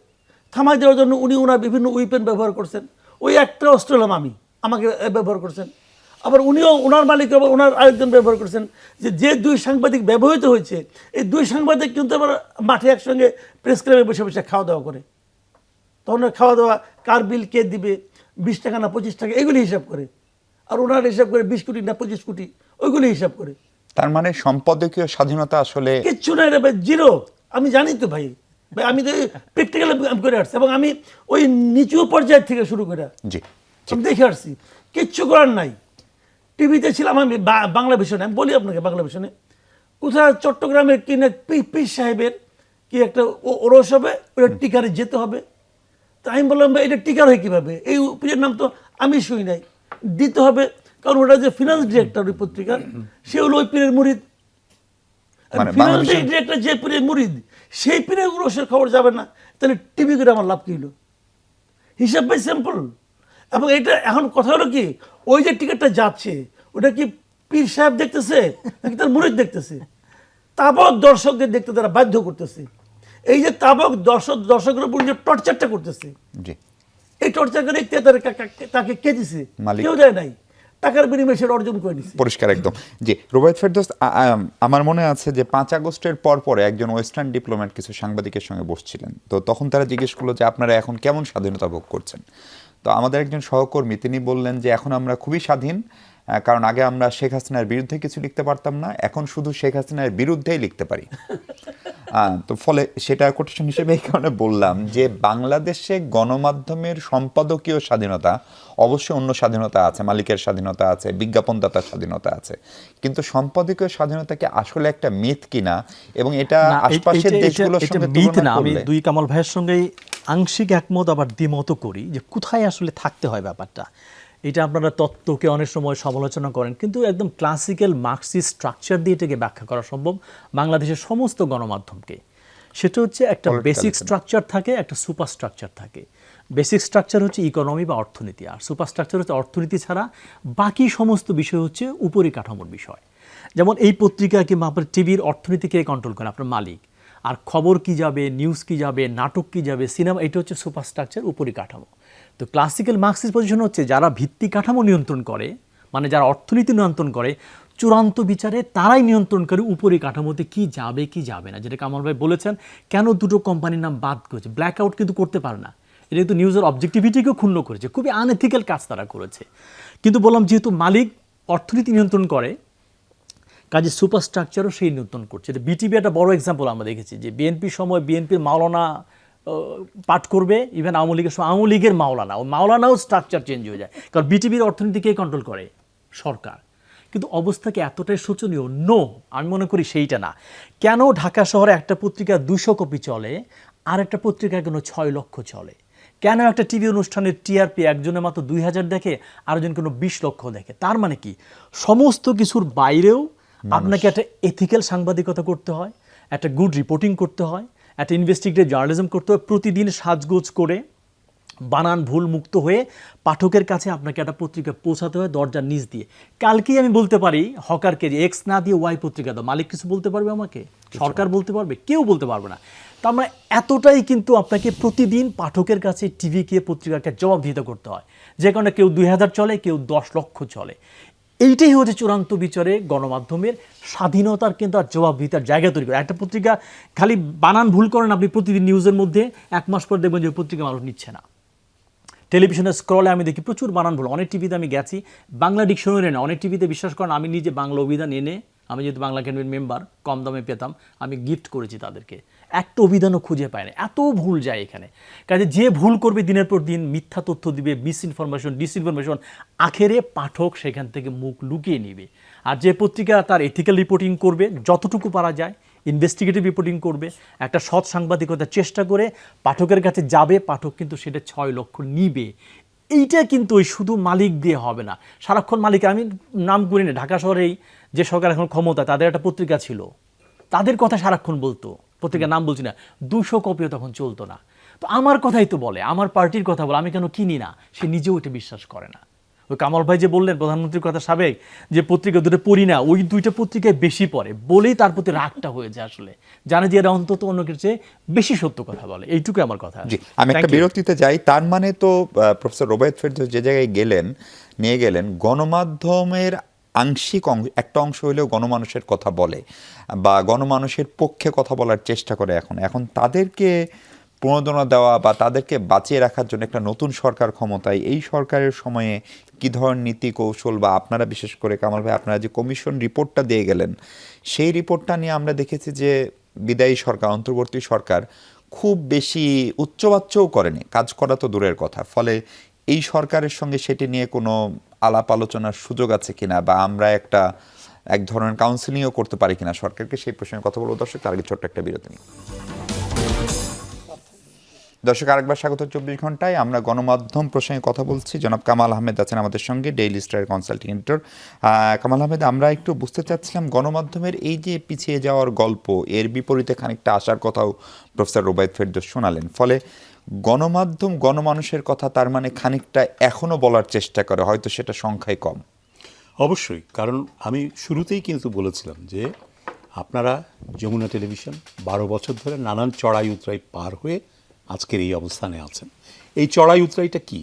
থামাই দেওয়ার জন্য উনি ওনার বিভিন্ন উইপেন ব্যবহার করছেন। ওই একটা অস্ত্র হলাম আমি, আমাকে ব্যবহার করছেন। আবার উনিও ওনার মালিক আবার ওনার আরেকজন ব্যবহার করছেন। যে দুই সাংবাদিক ব্যবহৃত হয়েছে, এই দুই সাংবাদিক কিন্তু আবার মাঠে একসঙ্গে প্রেস ক্লাবে বসে বসে খাওয়া দাওয়া করে। তখন খাওয়া দাওয়া কার বিল কে দিবে, 20 টাকা না 25 টাকা, এগুলি হিসাব করে। আর ওনার হিসাব করে 20 কোটি না 25 কোটি, ওইগুলি হিসাব করে। তার মানে সম্পাদকীয় স্বাধীনতা আসলে কিচ্ছু নাই রে ভাই, জিরো। আমি জানি তো ভাই, আমি তো প্র্যাকটিক্যাল করে আসছি, এবং আমি ওই নিচু পর্যায়ের থেকে শুরু করে জি আমি দেখে আসছি। কিচ্ছু করার নাই। টিভিতে ছিলাম আমি বাংলা ভিশনে, আমি বলি আপনাকে বাংলা ভিশনে কোথায় চট্টগ্রামের কিনে পীর সাহেবের কি একটা ওরস হবে, ওটা টিকারে যেতে হবে। তা আমি বললাম ভাই এটা টিকার হয় কীভাবে, এই পীরের নাম তো আমি শুই নাই, দিতে হবে। কারণ ওটা যে ফিনান্স ডিরেক্টর ওই পত্রিকার, সে হলো ওই পীরের মুরিদ। মানে ফিনান্স ডিরেক্টর যে পীরের মুরিদ, সেই পীরের ওরসের খবর যাবে না, তাহলে টিভি করে আমার লাভ কি হলো? হিসাব ভাই সিম্পল। এবং এটা এখন কথা হলো কি, ওই যে টিকিটটা যাচ্ছে ওটা কি পীর সাহেব দেখতেছে নাকি তার মুরিদ দেখতেছে? তাবক দর্শকদের দেখতে তারা বাধ্য করতেছে। এই যে তাবক দর্শকের উপর যে টর্চারটা করতেছে, জি এই টর্চার করে তাকে কে দিছে? মালিক। কেউ দেয় নাই, টাকার বিনিময়ে সেটা অর্জন করে নিছে। পরিষ্কার একদম। জি রুবায়েত ফেরদৌস, আমার মনে আছে যে 5 আগস্টের পরে একজন ওয়েস্টার্ন ডিপ্লোম্যাট কিছু সাংবাদিকের সঙ্গে বসছিলেন। তো তখন তারা জিজ্ঞেস করলো যে আপনারা এখন কেমন স্বাধীনতা ভোগ করছেন। তো আমাদের একজন সহকর্মী তিনি বললেন যে এখন আমরা খুবই স্বাধীন, কারণ আগে আমরা শেখ হাসিনার বিরুদ্ধে কিছু লিখতে পারতাম না, এখন শুধু শেখ হাসিনার বিরুদ্ধেই লিখতে পারি। তো ফলে সেটা কোটেশন হিসেবে এই কারণে বললাম যে বাংলাদেশে গণমাধ্যমের সম্পাদকীয় স্বাধীনতা অবশ্যই অন্য স্বাধীনতা আছে, মালিকের স্বাধীনতা আছে, বিজ্ঞাপনদাতার স্বাধীনতা আছে, কিন্তু সম্পাদকীয় স্বাধীনতা কি আসলে একটা মিথ কিনা, এবং এটা না, আশপাশের দেশগুলোর এটা সঙ্গে মিথ তুলনা না। আমি করলে দুই কামাল ভাইয়ের সঙ্গেই আংশিক একমত, আবার দ্বিমত করি যে কোথায় আসলে থাকতে হয় ব্যাপারটা। এটা আপনারা তত্ত্বকে অনেক সময় সমালোচনা করেন, কিন্তু একদম ক্লাসিক্যাল মার্কসিস্ট স্ট্রাকচার দিয়ে এটাকে ব্যাখ্যা করা সম্ভব বাংলাদেশের সমস্ত গণমাধ্যমকে। সেটা হচ্ছে একটা বেসিক স্ট্রাকচার থাকে, একটা সুপার স্ট্রাকচার থাকে। বেসিক স্ট্রাকচার হচ্ছে ইকোনমি বা অর্থনীতি, আর সুপার স্ট্রাকচার হচ্ছে অর্থনীতি ছাড়া বাকি সমস্ত বিষয় হচ্ছে উপরিকাঠামোর বিষয়। যেমন এই পত্রিকা কিংবা আপনার টিভির অর্থনীতিকে কন্ট্রোল করেন আপনার মালিক, আর খবর কি যাবে, নিউজ কি যাবে, নাটক কি যাবে, সিনেমা, এটা হচ্ছে সুপার স্ট্রাকচার, উপরিকাঠামো। তো ক্লাসিক্যাল মার্কসিস্ট পজিশন হচ্ছে যারা ভিত্তি কাঠামো নিয়ন্ত্রণ করে, মানে যারা অর্থনীতি নিয়ন্ত্রণ করে, চূড়ান্ত বিচারে তারাই নিয়ন্ত্রণ করে উপরিকাঠামোতে কি যাবে কি যাবে না। যেটা কামাল ভাই বলেছেন, কেন দুটো কোম্পানির নাম বাদ করেছে, ব্ল্যাক আউট কিন্তু করতে পারে না। এটা কিন্তু নিউজের অবজেক্টিভিটিকেও ক্ষুণ্ণ করেছে, খুবই আনএথিক্যাল কাজ তারা করেছে। কিন্তু বললাম যেহেতু মালিক অর্থনীতি নিয়ন্ত্রণ করে, কাজে সুপার স্ট্রাকচারও সেই নিয়ন্ত্রণ করছে। এটা বিটিভি একটা বড় এক্সাম্পল আমরা দেখেছি, যে বিএনপির সময় বিএনপির মাওলানা পাঠ করবে, ইভেন আওয়ামী লীগের সময় আওয়ামী লীগের মাওলানা, ও মাওলানাও স্ট্রাকচার চেঞ্জ হয়ে যায়, কারণ বিটিভির অর্থনীতি কে কন্ট্রোল করে? সরকার। কিন্তু অবস্থা কি এতটাই শোচনীয়? নো, আমি মনে করি সেইটা না। কেন ঢাকা শহরে একটা পত্রিকা 200 কপি চলে, আর একটা পত্রিকা কেন 6 লক্ষ চলে? কেন একটা টিভি অনুষ্ঠানের টিআরপি একজনের মাত্র 2000 দেখে, আরেকজন কেন 20 লক্ষ দেখে? তার মানে কি, সমস্ত কিছুর বাইরেও আপনাকে একটা এথিক্যাল সাংবাদিকতা করতে হয়, একটা গুড রিপোর্টিং করতে হয়, একটা ইনভেস্টিগেটিভ জার্নালিজম করতে হয়, প্রতিদিন সাজগোজ করে বানান ভুল মুক্ত হয়ে পাঠকের কাছে আপনাকে একটা পত্রিকা পৌঁছাতে হয় দরজার নিচ দিয়ে। কালকেই আমি বলতে পারি হকারকে যে এক্স না দিয়ে ওয়াই পত্রিকা দাও, মালিক কিছু বলতে পারবে আমাকে? সরকার বলতে পারবে? কেউ বলতে পারবে না। তার মানে এতটাই কিন্তু আপনাকে প্রতিদিন পাঠকের কাছে টিভিকে পত্রিকাকে জবাবদিহিতা করতে হয়, যে কারণে কেউ 2000 চলে, কেউ 10 লক্ষ চলে। এইটাই হচ্ছে চূড়ান্ত বিচারে গণমাধ্যমের স্বাধীনতার কিন্তু আর জবাবদিহিতার জায়গা তৈরি করে। একটা পত্রিকা খালি বানান ভুল করেন আপনি প্রতিদিন নিউজের মধ্যে, 1 মাস পর দেখবেন যে পত্রিকা মানুষ নিচ্ছে না। টেলিভিশনের স্ক্রলে আমি দেখি প্রচুর বানান ভুল। অনেক টিভিতে আমি গেছি, বাংলা ডিকশনারি না, অনেক টিভিতে বিশ্বাস করেন আমি নিজে বাংলা অভিধান এনে, আমি যেহেতু বাংলা একাডেমির মেম্বার, কম দামে পেতাম, আমি গিফট করেছি তাদেরকে। একটা অভিধানও খুঁজে পায় না, এত ভুল যায় এখানে। কাজে যে ভুল করবে দিনের পর দিন, মিথ্যা তথ্য দিবে, মিসইনফরমেশন, ডিসইনফরমেশন, আখেরে পাঠক সেখান থেকে মুখ লুকিয়ে নিবে। আর যে পত্রিকা তার এথিক্যাল রিপোর্টিং করবে, যতটুকু পারা যায় ইনভেস্টিগেটিভ রিপোর্টিং করবে, একটা সৎ সাংবাদিকতার চেষ্টা করে পাঠকের কাছে যাবে, পাঠক কিন্তু সেটা 6 লক্ষ নিবে। এইটা কিন্তু ওই শুধু মালিক দিয়ে হবে না। সারাক্ষণ মালিক, আমি নাম করি না, ঢাকা শহরেই যে সরকার এখন ক্ষমতা, তাদের একটা পত্রিকা ছিল, তাদের কথা সারাক্ষণ বলতো, পত্রিকার নাম বলছি না, 200 কপিও তখন চলতো না। তো আমার কথাই তো বলে, আমার পার্টির কথা বলে, আমি কেন কিনি না? সে নিজেও এটা বিশ্বাস করে না। ওই কামাল ভাই যে বললেন প্রধানমন্ত্রীর কথা সাবেক যে পত্রিকা দুটো পড়ি না, ওই দুইটা পত্রিকায় বেশি পড়ে বলেই তার প্রতি রাগটা হয়ে যায় আসলে, জানে যে এরা অন্তত অন্য কিছু চেয়ে বেশি সত্য কথা বলে। এইটুকু আমার কথা। জি, আমি একটা বিরতিতে যাই। তার মানে তো প্রফেসর রোবায়েত ফেরদৌস যে জায়গায় নিয়ে গেলেন, গণমাধ্যমের আংশিক একটা অংশ হলেও গণমানুষের কথা বলে বা গণমানুষের পক্ষে কথা বলার চেষ্টা করে। এখন তাদেরকে প্রণোদনা দেওয়া বা তাদেরকে বাঁচিয়ে রাখার জন্য একটা নতুন সরকার ক্ষমতায়, এই সরকারের সময়ে কী ধরনের নীতি কৌশল বা আপনারা বিশেষ করে কামাল ভাই আপনারা যে কমিশন রিপোর্টটা দিয়ে গেলেন, সেই রিপোর্টটা নিয়ে আমরা দেখেছি যে বিদায়ী সরকার, অন্তর্বর্তী সরকার খুব বেশি উচ্চবাচ্যও করেনি, কাজ করা তো দূরের কথা। ফলে এই সরকারের সঙ্গে সেটি নিয়ে কোনো আলাপ আলোচনার সুযোগ আছে কিনা বা আমরা এক ধরনের কাউন্সিলিংও করতে পারি কিনা সরকারকে, সেই প্রসঙ্গে কথা বলবো। দর্শক, তার আগে ছোট্ট একটা বিরতি নিই। দর্শক, আরেকবার স্বাগত 24 ঘন্টায়। আমরা গণমাধ্যম প্রসঙ্গে কথা বলছি। জনাব কামাল আহমেদ আছেন আমাদের সঙ্গে, ডেইলি স্টারের কনসাল্টিং এডিটর। কামাল আহমেদ, আমরা একটু বুঝতে চাচ্ছিলাম গণমাধ্যমের এই যে পিছিয়ে যাওয়ার গল্প, এর বিপরীতে খানিকটা আসার কথাও প্রফেসর রোবায়েত ফেরদৌস শোনালেন। ফলে গণমাধ্যম গণমানুষের কথা তার মানে খানিকটা এখনো বলার চেষ্টা করে, হয়তো সেটা সংখ্যায় কম। অবশ্যই, কারণ আমি শুরুতেই কিন্তু বলেছিলাম যে আপনারা যমুনা টেলিভিশন 12 বছর ধরে নানান চড়াই উতরাই পার হয়ে আজকের এই অবস্থানে আছেন। এই চড়াই উতরাইটা কি?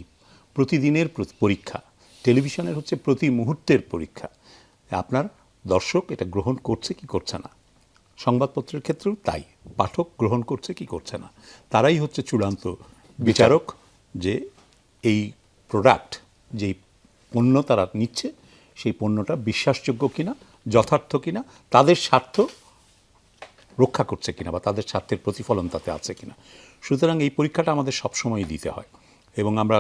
প্রতিদিনের পরীক্ষা। টেলিভিশনের হচ্ছে প্রতি মুহূর্তের পরীক্ষা। আপনার দর্শক এটা গ্রহণ করছে কি করছে না, সংবাদপত্রের ক্ষেত্রেও তাই, পাঠক গ্রহণ করছে কি করছে না, তারাই হচ্ছে চূড়ান্ত বিচারক যে এই প্রোডাক্ট, যেই পণ্য তারা নিচ্ছে সেই পণ্যটা বিশ্বাসযোগ্য কিনা, যথার্থ কিনা, তাদের স্বার্থ রক্ষা করছে কিনা বা তাদের স্বার্থের প্রতিফলন তাতে আছে কিনা। সুতরাং এই পরীক্ষাটা আমাদের সবসময় দিতে হয় এবং আমরা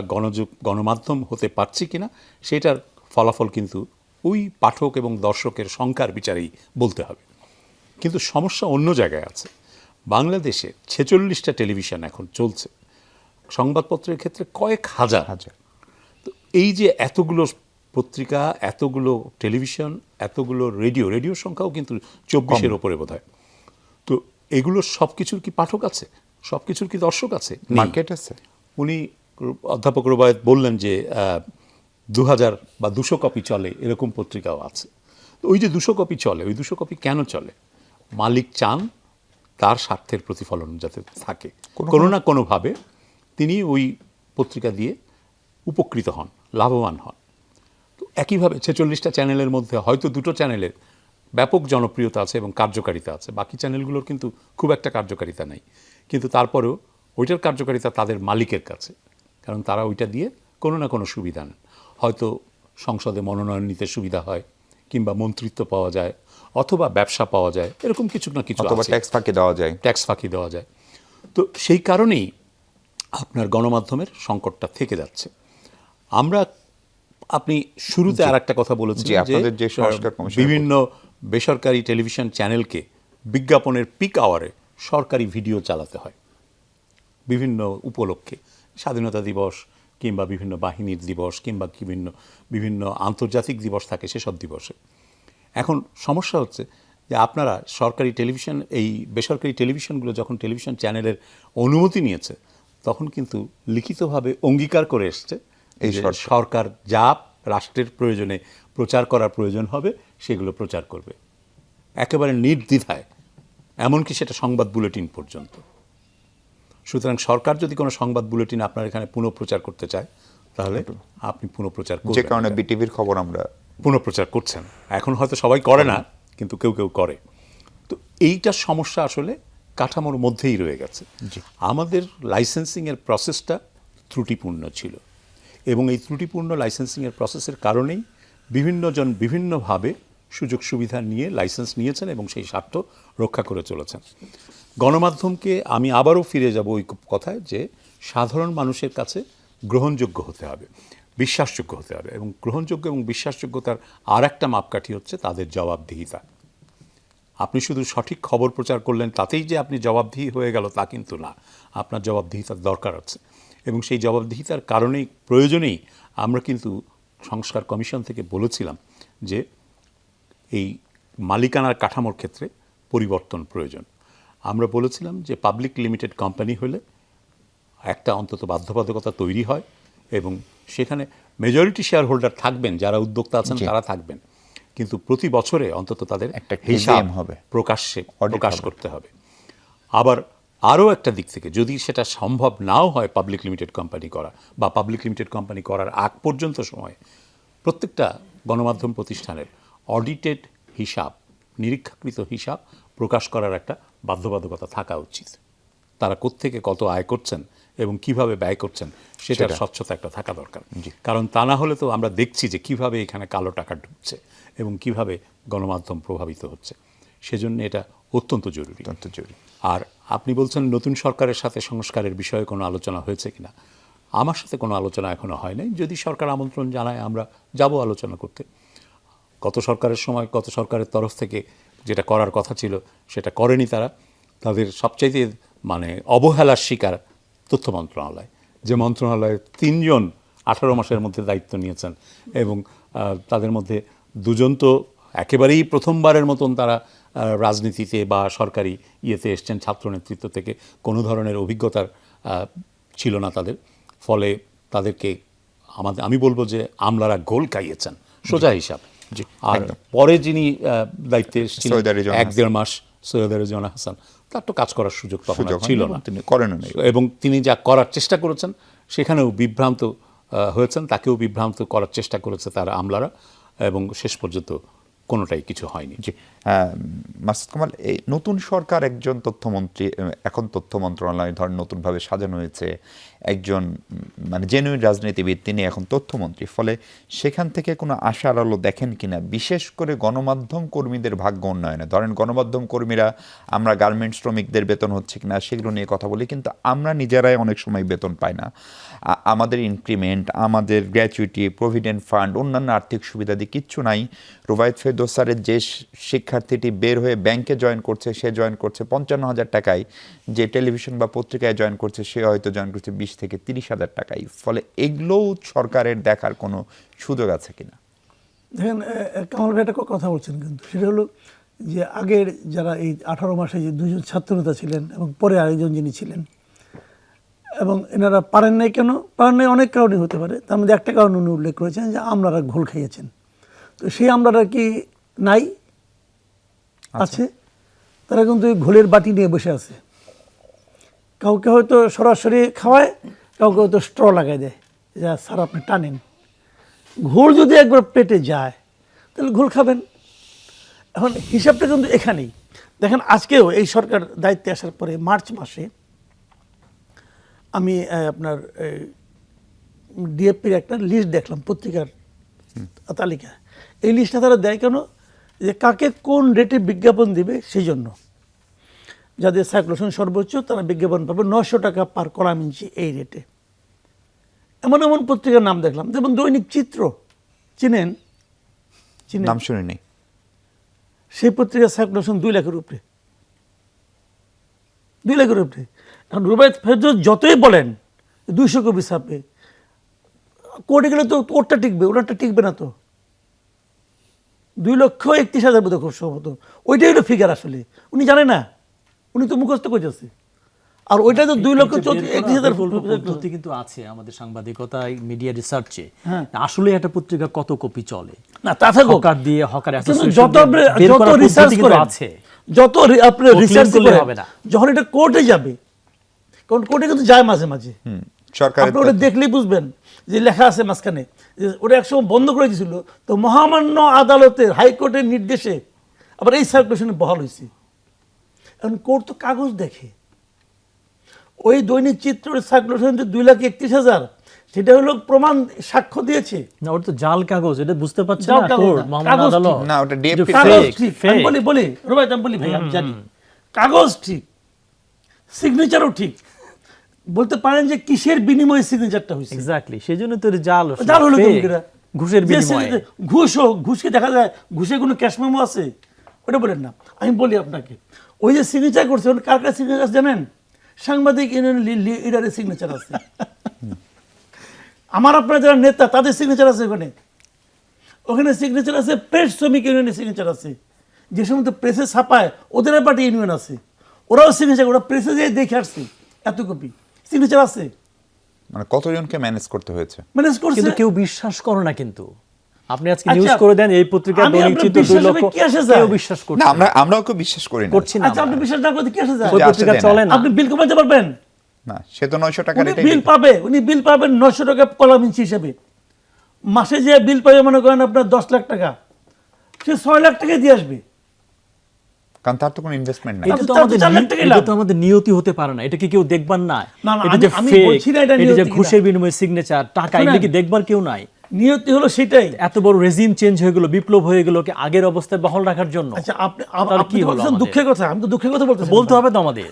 গণমাধ্যম হতে পারছি কিনা সেটার ফলাফল কিন্তু ওই পাঠক এবং দর্শকের সংখ্যার বিচারেই বলতে হবে। কিন্তু সমস্যা অন্য জায়গায় আছে। বাংলাদেশে 46টা টেলিভিশন এখন চলছে, সংবাদপত্রের ক্ষেত্রে কয়েক হাজার। তো এই যে এতগুলো পত্রিকা, এতগুলো টেলিভিশন, এতগুলো রেডিওর সংখ্যাও কিন্তু 24-এর ওপরে বোধহয়। তো এগুলো সব কিছুর কি পাঠক আছে, সব কিছুর কি দর্শক আছে, মার্কেট আছে? উনি অধ্যাপক রোবায়েত বললেন যে 2000 বা 200 কপি চলে এরকম পত্রিকাও আছে। তো ওই যে 200 কপি চলে, ওই 200 কপি কেন চলে? মালিক চান তার স্বার্থের প্রতিফলন যাতে থাকে, কোনো না কোনোভাবে তিনি ওই পত্রিকা দিয়ে উপকৃত হন, লাভবান হন। তো একইভাবে 46টা চ্যানেলের মধ্যে হয়তো 2টো চ্যানেলের ব্যাপক জনপ্রিয়তা আছে এবং কার্যকারিতা আছে, বাকি চ্যানেলগুলোর কিন্তু খুব একটা কার্যকারিতা নেই। কিন্তু তারপরেও ওইটার কার্যকারিতা তাদের মালিকের কাছে, কারণ তারা ওইটা দিয়ে কোনো না কোনো সুবিধা নেন। হয়তো সংসদে মনোনয়ন নিতে সুবিধা হয়, কিংবা মন্ত্রিত্ব পাওয়া যায়, অথবা ব্যবসা পাওয়া যায়, এরকম কিছু না কিছু, অথবা ট্যাক্স ফাঁকি দেওয়া যায়। তো সেই কারণেই আপনার গণমাধ্যমের সংকটটা থেকে যাচ্ছে। আপনি শুরুতে আর একটা কথা বলেছিলেন যে বিভিন্ন বেসরকারি টেলিভিশন চ্যানেলকে বিজ্ঞাপনের পিক আওয়ারে সরকারি ভিডিও চালাতে হয় বিভিন্ন উপলক্ষে, স্বাধীনতা দিবস কিংবা বিভিন্ন বাহিনীর দিবস কিংবা বিভিন্ন আন্তর্জাতিক দিবস থাকে সেসব দিবসে। এখন সমস্যা হচ্ছে যে আপনারা সরকারি টেলিভিশন, এই বেসরকারি টেলিভিশনগুলো যখন টেলিভিশন চ্যানেলের অনুমতি নিয়েছে তখন কিন্তু লিখিতভাবে অঙ্গীকার করে এসছে এই সরকার যা রাষ্ট্রের প্রয়োজনে প্রচার করার প্রয়োজন হবে সেগুলো প্রচার করবে, একেবারে নির্দ্বিধায়, এমনকি সেটা সংবাদ বুলেটিন পর্যন্ত। সুতরাং সরকার যদি কোনো সংবাদ বুলেটিন আপনার এখানে পুনঃপ্রচার করতে চায় তাহলে আপনি পুনঃপ্রচার করবেন, যে কারণে বিটিভির খবর আমরা পুনঃপ্রচার করছেন। এখন হয়তো সবাই করে না, কিন্তু কেউ কেউ করে। তো এইটা সমস্যা আসলে কাঠামোর মধ্যেই রয়ে গেছে। আমাদের লাইসেন্সিংয়ের প্রসেসটা ত্রুটিপূর্ণ ছিল এবং এই ত্রুটিপূর্ণ লাইসেন্সিংয়ের প্রসেসের কারণেই বিভিন্নজন বিভিন্নভাবে সুযোগ সুবিধা নিয়ে লাইসেন্স নিয়েছেন এবং সেই স্বার্থ রক্ষা করে চলেছেন। গণমাধ্যমকে আমি আবারও ফিরে যাব ওই কথায় যে সাধারণ মানুষের কাছে গ্রহণযোগ্য হতে হবে, বিশ্বাসযোগ্য হতে হবে, এবং গ্রহণযোগ্য এবং বিশ্বাসযোগ্যতার আর একটা মাপকাঠি হচ্ছে তাদের জবাবদিহিতা। আপনি শুধু সঠিক খবর প্রচার করলেন তাতেই যে আপনি জবাবদিহি হয়ে গেল তা কিন্তু না, আপনার জবাবদিহিতার দরকার আছে এবং সেই জবাবদিহিতার কারণেই প্রয়োজনেই আমরা কিন্তু সংস্কার কমিশন থেকে বলেছিলাম যে এই মালিকানার কাঠামোর ক্ষেত্রে পরিবর্তন প্রয়োজন। আমরা বলেছিলাম যে পাবলিক লিমিটেড কোম্পানি হলে একটা অন্তত বাধ্যবাধকতা তৈরি হয় এবং সেখানে মেজরিটি শেয়ার হোল্ডার থাকবেন, যারা উদ্যোক্তা আছেন তারা থাকবেন, কিন্তু প্রতি বছরে অন্তত তাদের একটা হিসাব KZM হবে, প্রকাশ্যে Audit প্রকাশ হবে। করতে হবে। আবার আরও একটা দিক থেকে যদি সেটা সম্ভব নাও হয় পাবলিক লিমিটেড কোম্পানি করা, বা পাবলিক লিমিটেড কোম্পানি করার আগ পর্যন্ত সময় প্রত্যেকটা গণমাধ্যম প্রতিষ্ঠানের অডিটেড হিসাব, নিরীক্ষাকৃত হিসাব প্রকাশ করার একটা বাধ্যবাধকতা থাকা উচিত। তারা কোত্থেকে কত আয় করছেন এবং কিভাবে ব্যয় করছেন সেটার স্বচ্ছতা একটা থাকা দরকার। কারণ তা না হলে তো আমরা দেখছি যে কিভাবে এখানে কালো টাকা ঢুকছে এবং কিভাবে গণমাধ্যম প্রভাবিত হচ্ছে। সেজন্য এটা অত্যন্ত জরুরি। অত্যন্ত জরুরি। আর আপনি বলছেন নতুন সরকারের সাথে সংস্কারের বিষয়ে কোনো আলোচনা হয়েছে কিনা। আমার সাথে কোনো আলোচনা এখনো হয় নাই। যদি সরকার আমন্ত্রণ জানায় আমরা যাব আলোচনা করতে। গত সরকারের সময় গত সরকারের তরফ থেকে যেটা করার কথা ছিল সেটা করেনি তারা। তাদের সবচাইতে মানে অবহেলার শিকার তথ্য মন্ত্রণালয়, যে মন্ত্রণালয়ে 3 জন 18 মাসের মধ্যে দায়িত্ব নিয়েছেন এবং তাদের মধ্যে 2 জন তো একেবারেই প্রথমবারের মতন তারা রাজনীতিতে বা সরকারি ইয়েতে এসছেন, ছাত্র নেতৃত্ব থেকে কোনো ধরনের অভিজ্ঞতার ছিল না তাদের। ফলে তাদেরকে আমি বলবো যে আমলারা গোল খাইয়েছেন, সোজা হিসাব। আর পরে যিনি দায়িত্বে এসেছিলেন সৈয়দ রেজওয়ান 1-1.5 মাস, সৈয়দ রেজওয়ান হাসান, তার তো কাজ করার সুযোগ তখন আর ছিল না, তিনি করেনও না। এবং তিনি যা করার চেষ্টা করেছেন সেখানেও বিভ্রান্ত হয়েছেন, তাকেও বিভ্রান্ত করার চেষ্টা করেছে তার আমলারা, এবং শেষ পর্যন্ত কোনোটাই কিছু হয়নি। জি, মাসুদ কামাল, এই নতুন সরকার একজন তথ্যমন্ত্রী, এখন তথ্য মন্ত্রণালয় ধরেন নতুনভাবে সাজানো হয়েছে, একজন মানে জেনুইন রাজনীতিবিদ তিনি এখন তথ্যমন্ত্রী। ফলে সেখান থেকে কোনো আশার আলো দেখেন কিনা, বিশেষ করে গণমাধ্যম কর্মীদের ভাগ্য উন্নয়নে? ধরেন গণমাধ্যম কর্মীরা, আমরা গার্মেন্টস শ্রমিকদের বেতন হচ্ছে কিনা সেগুলো নিয়ে কথা বলি, কিন্তু আমরা নিজেরাই অনেক সময় বেতন পাই না। আমাদের ইনক্রিমেন্ট, আমাদের গ্র্যাচুইটি, প্রভিডেন্ট ফান্ড, অন্যান্য আর্থিক সুবিধাদি কিচ্ছু নাই। রুবায়েত ফেরদৌস স্যারের যে শিক্ষার্থীটি বের হয়ে ব্যাংকে জয়েন করছে, সে জয়েন করছে 55,000 টাকায়, যে টেলিভিশন বা পত্রিকায় জয়েন করছে সে হয়তো জয়েন করছে 20 থেকে 30,000 টাকায়। ফলে এগুলোও সরকারের দেখার কোনো সুযোগ আছে কিনা? দেখেন, কামাল ভাই একটা কথা বলছেন, কিন্তু সেটা হলো যে আগের যারা এই 18 মাসে যে 2 জন ছাত্রনেতা ছিলেন এবং পরে আরেকজন যিনি ছিলেন, এবং এনারা পারেন নাই কেন? পারেন নাই অনেক কারণে হতে পারে। তার মধ্যে একটা কারণ উনি উল্লেখ করেছেন যে আমলারা ঘোল খাইয়েছেন। তো সেই আমলারা কি নাই? আছে। তারা কিন্তু ওই ঘোলের বাটি নিয়ে বসে আছে। কাউকে হয়তো সরাসরি খাওয়ায়, কাউকে হয়তো স্ট্র লাগাই দেয়, যা স্যার আপনি টানেন। ঘোল যদি একবার পেটে যায় তাহলে ঘোল খাবেন। এখন হিসাবটা কিন্তু এখানেই দেখেন। আজকেও এই সরকার দায়িত্বে আসার পরে মার্চ মাসে আমি আপনার ডিএফপির একটা লিস্ট দেখলাম, পত্রিকার তালিকা। এই লিস্টটা তারা দেয় কেন? যে কাকে কোন রেটে বিজ্ঞাপন দিবে সেই জন্য। যাদের সার্কুলেশন সর্বোচ্চ তারা বিজ্ঞাপন পাবে 900 টাকা পার কলাম ইঞ্চি এই রেটে। এমন এমন পত্রিকার নাম দেখলাম, যেমন দৈনিক চিত্র, চিনেন? নাম শুনি নেই। সেই পত্রিকার সার্কুলেশন 2 লাখের উপরে, 2 লাখের উপরে। এখন রুবায়েত ফেরদৌস যতই বলেন 200 কপি ছাপে, কোর্টে গেলে তো ওরটা টিকবে, ওনারটা টিকবে না। তো 2,31,000 বোধ খুব সম্ভবত ওইটাই হলো ফিগার। আসলে উনি জানে না, উনি তো মুখস্থ করতেছে। আর ওইটা তো 2,31,000 পদ্ধতি কিন্তু আছে আমাদের সাংবাদিকতায়, মিডিয়া রিসার্চে। আসলে একটা পত্রিকা কত কপি চলে না, তা থাকুক। হকার দিয়ে, হকার অ্যাসোসিয়েশন যত রিসার্চ করেন, আছে, যত আপনি রিসার্চ করলে করেন, হবে না। যখন এটা কোর্টে যাবে, কারণ কোর্টে কিন্তু যায় মাঝে মাঝে, সরকারের আপনি ওটা দেখলেই বুঝবেন যে লেখা আছে মাঝখানে যে ওটা একসময় বন্ধ করে দিয়েছিল, তো মহামান্য আদালতের, হাইকোর্টের নির্দেশে আবার এই সার্কুলেশনে বহাল হয়েছে। এখন কোর্ট তো কাগজ দেখে। ওই দৈনিক চিত্রের সার্কুলেশন যে 2,31,000, সেটা হলো প্রমাণ, সাক্ষ্য দিয়েছে। না, ওটা তো জাল কাগজ, এটা বুঝতে পারছে জাল না কাগজ কোর্ট, না, মহামান্য কাগজ আদালত। না, ওটা ডিএফপি কাগজ fake, ঠিক, fake। আমি বলি রুবায়েত, আমি বলি ভাই, আমি জানি কাগজ ঠিক, সিগনেচারও ঠিক। বলতে পারেন যে কিসের বিনিময়ে সিগনেচারটা হয়েছে। এক্স্যাক্টলি, সেজন্য তো এটা জাল জাল হলো fake, কেন? ঘুষের বিনিময়ে। ঘুষকে দেখা যায়, ঘুষে কোনো ক্যাশ মেমো আছে? ওটা বলেন না। আমি বলি আপনাকে, ওই যে সিগনেচার করছে, কার কাছে সিগনেচার জানেন? সাংবাদিক ইউনিয়ন লিডারের সিগনেচার আছে। আমার আপনার যারা নেতা তাদের সিগনেচার আছে ওখানে। ওখানে সিগনেচার আছে, প্রেস শ্রমিক ইউনিয়নের সিগনেচার আছে। যে সমস্ত প্রেসে ছাপায় ওদের পার্টি ইউনিয়ন আছে, ওরাও সিগনেচার, ওরা প্রেসে যেয়ে দেখে আসছে, এত কপি সিগনেচার আছে। মানে কতজনকে ম্যানেজ করতে হয়েছে? ম্যানেজ করছে। কিন্তু কেউ বিশ্বাস করে না। কিন্তু আপনি আজকে আচ্ছা, নিউজ করে দেন এই পত্রিকা আমি দৈনিক আপনার চিত্র 2 বিশ্বাস লক্ষ, হবে কি আসে যায়? কেউ বিশ্বাস করছে না, না। আমরাও কেউ বিশ্বাস করি না। করছি না আচ্ছা, আপনি আমরা। বিশ্বাস না করতে কি আসে যায়? ওই যে পত্রিকা আসে দেয় চলে না। না। আপনি বিল কমাতে পারবেন? না, সে তো 900 টাকার উনি এটাই বিল দেখে। পাবে, উনি বিল পাবেন 900 টাকা কলাম ইঞ্চি হিসেবে। মাসে যে বিল পাবে মনে করেন আপনার 10 লাখ টাকা, সে 6 লাখ টাকা দিয়ে আসবে। কারণ তার তো কোনো ইনভেস্টমেন্ট নাই। এটা তো তার তো আমাদের 4 লাখ টাকাই এটা লাভ। তো আমাদের নিয়তি হতে পারে না। এটা কি কেউ দেখবার না? না, না, এটা যে আমি ফেক, বলছি না এটা এটা যে নিয়তি কিনা। ঘুষের বিনিময়ে সিগনেচার টাকা, শুনেন। এগুলো কি দেখবার কেউ নাই? নিয়তি হলো সেটাই। এত বড় রেজিম চেঞ্জ হয়ে গেল, বিপ্লব হয়ে গেল, কি আগের অবস্থায় বহাল রাখার জন্য? আচ্ছা, আপনি তাহলে কি তো হলো বলছেন আমাদের? দুঃখের কথা, আমি তো দুঃখের কথা বলতেছি। বলতে হবে তো আমাদের।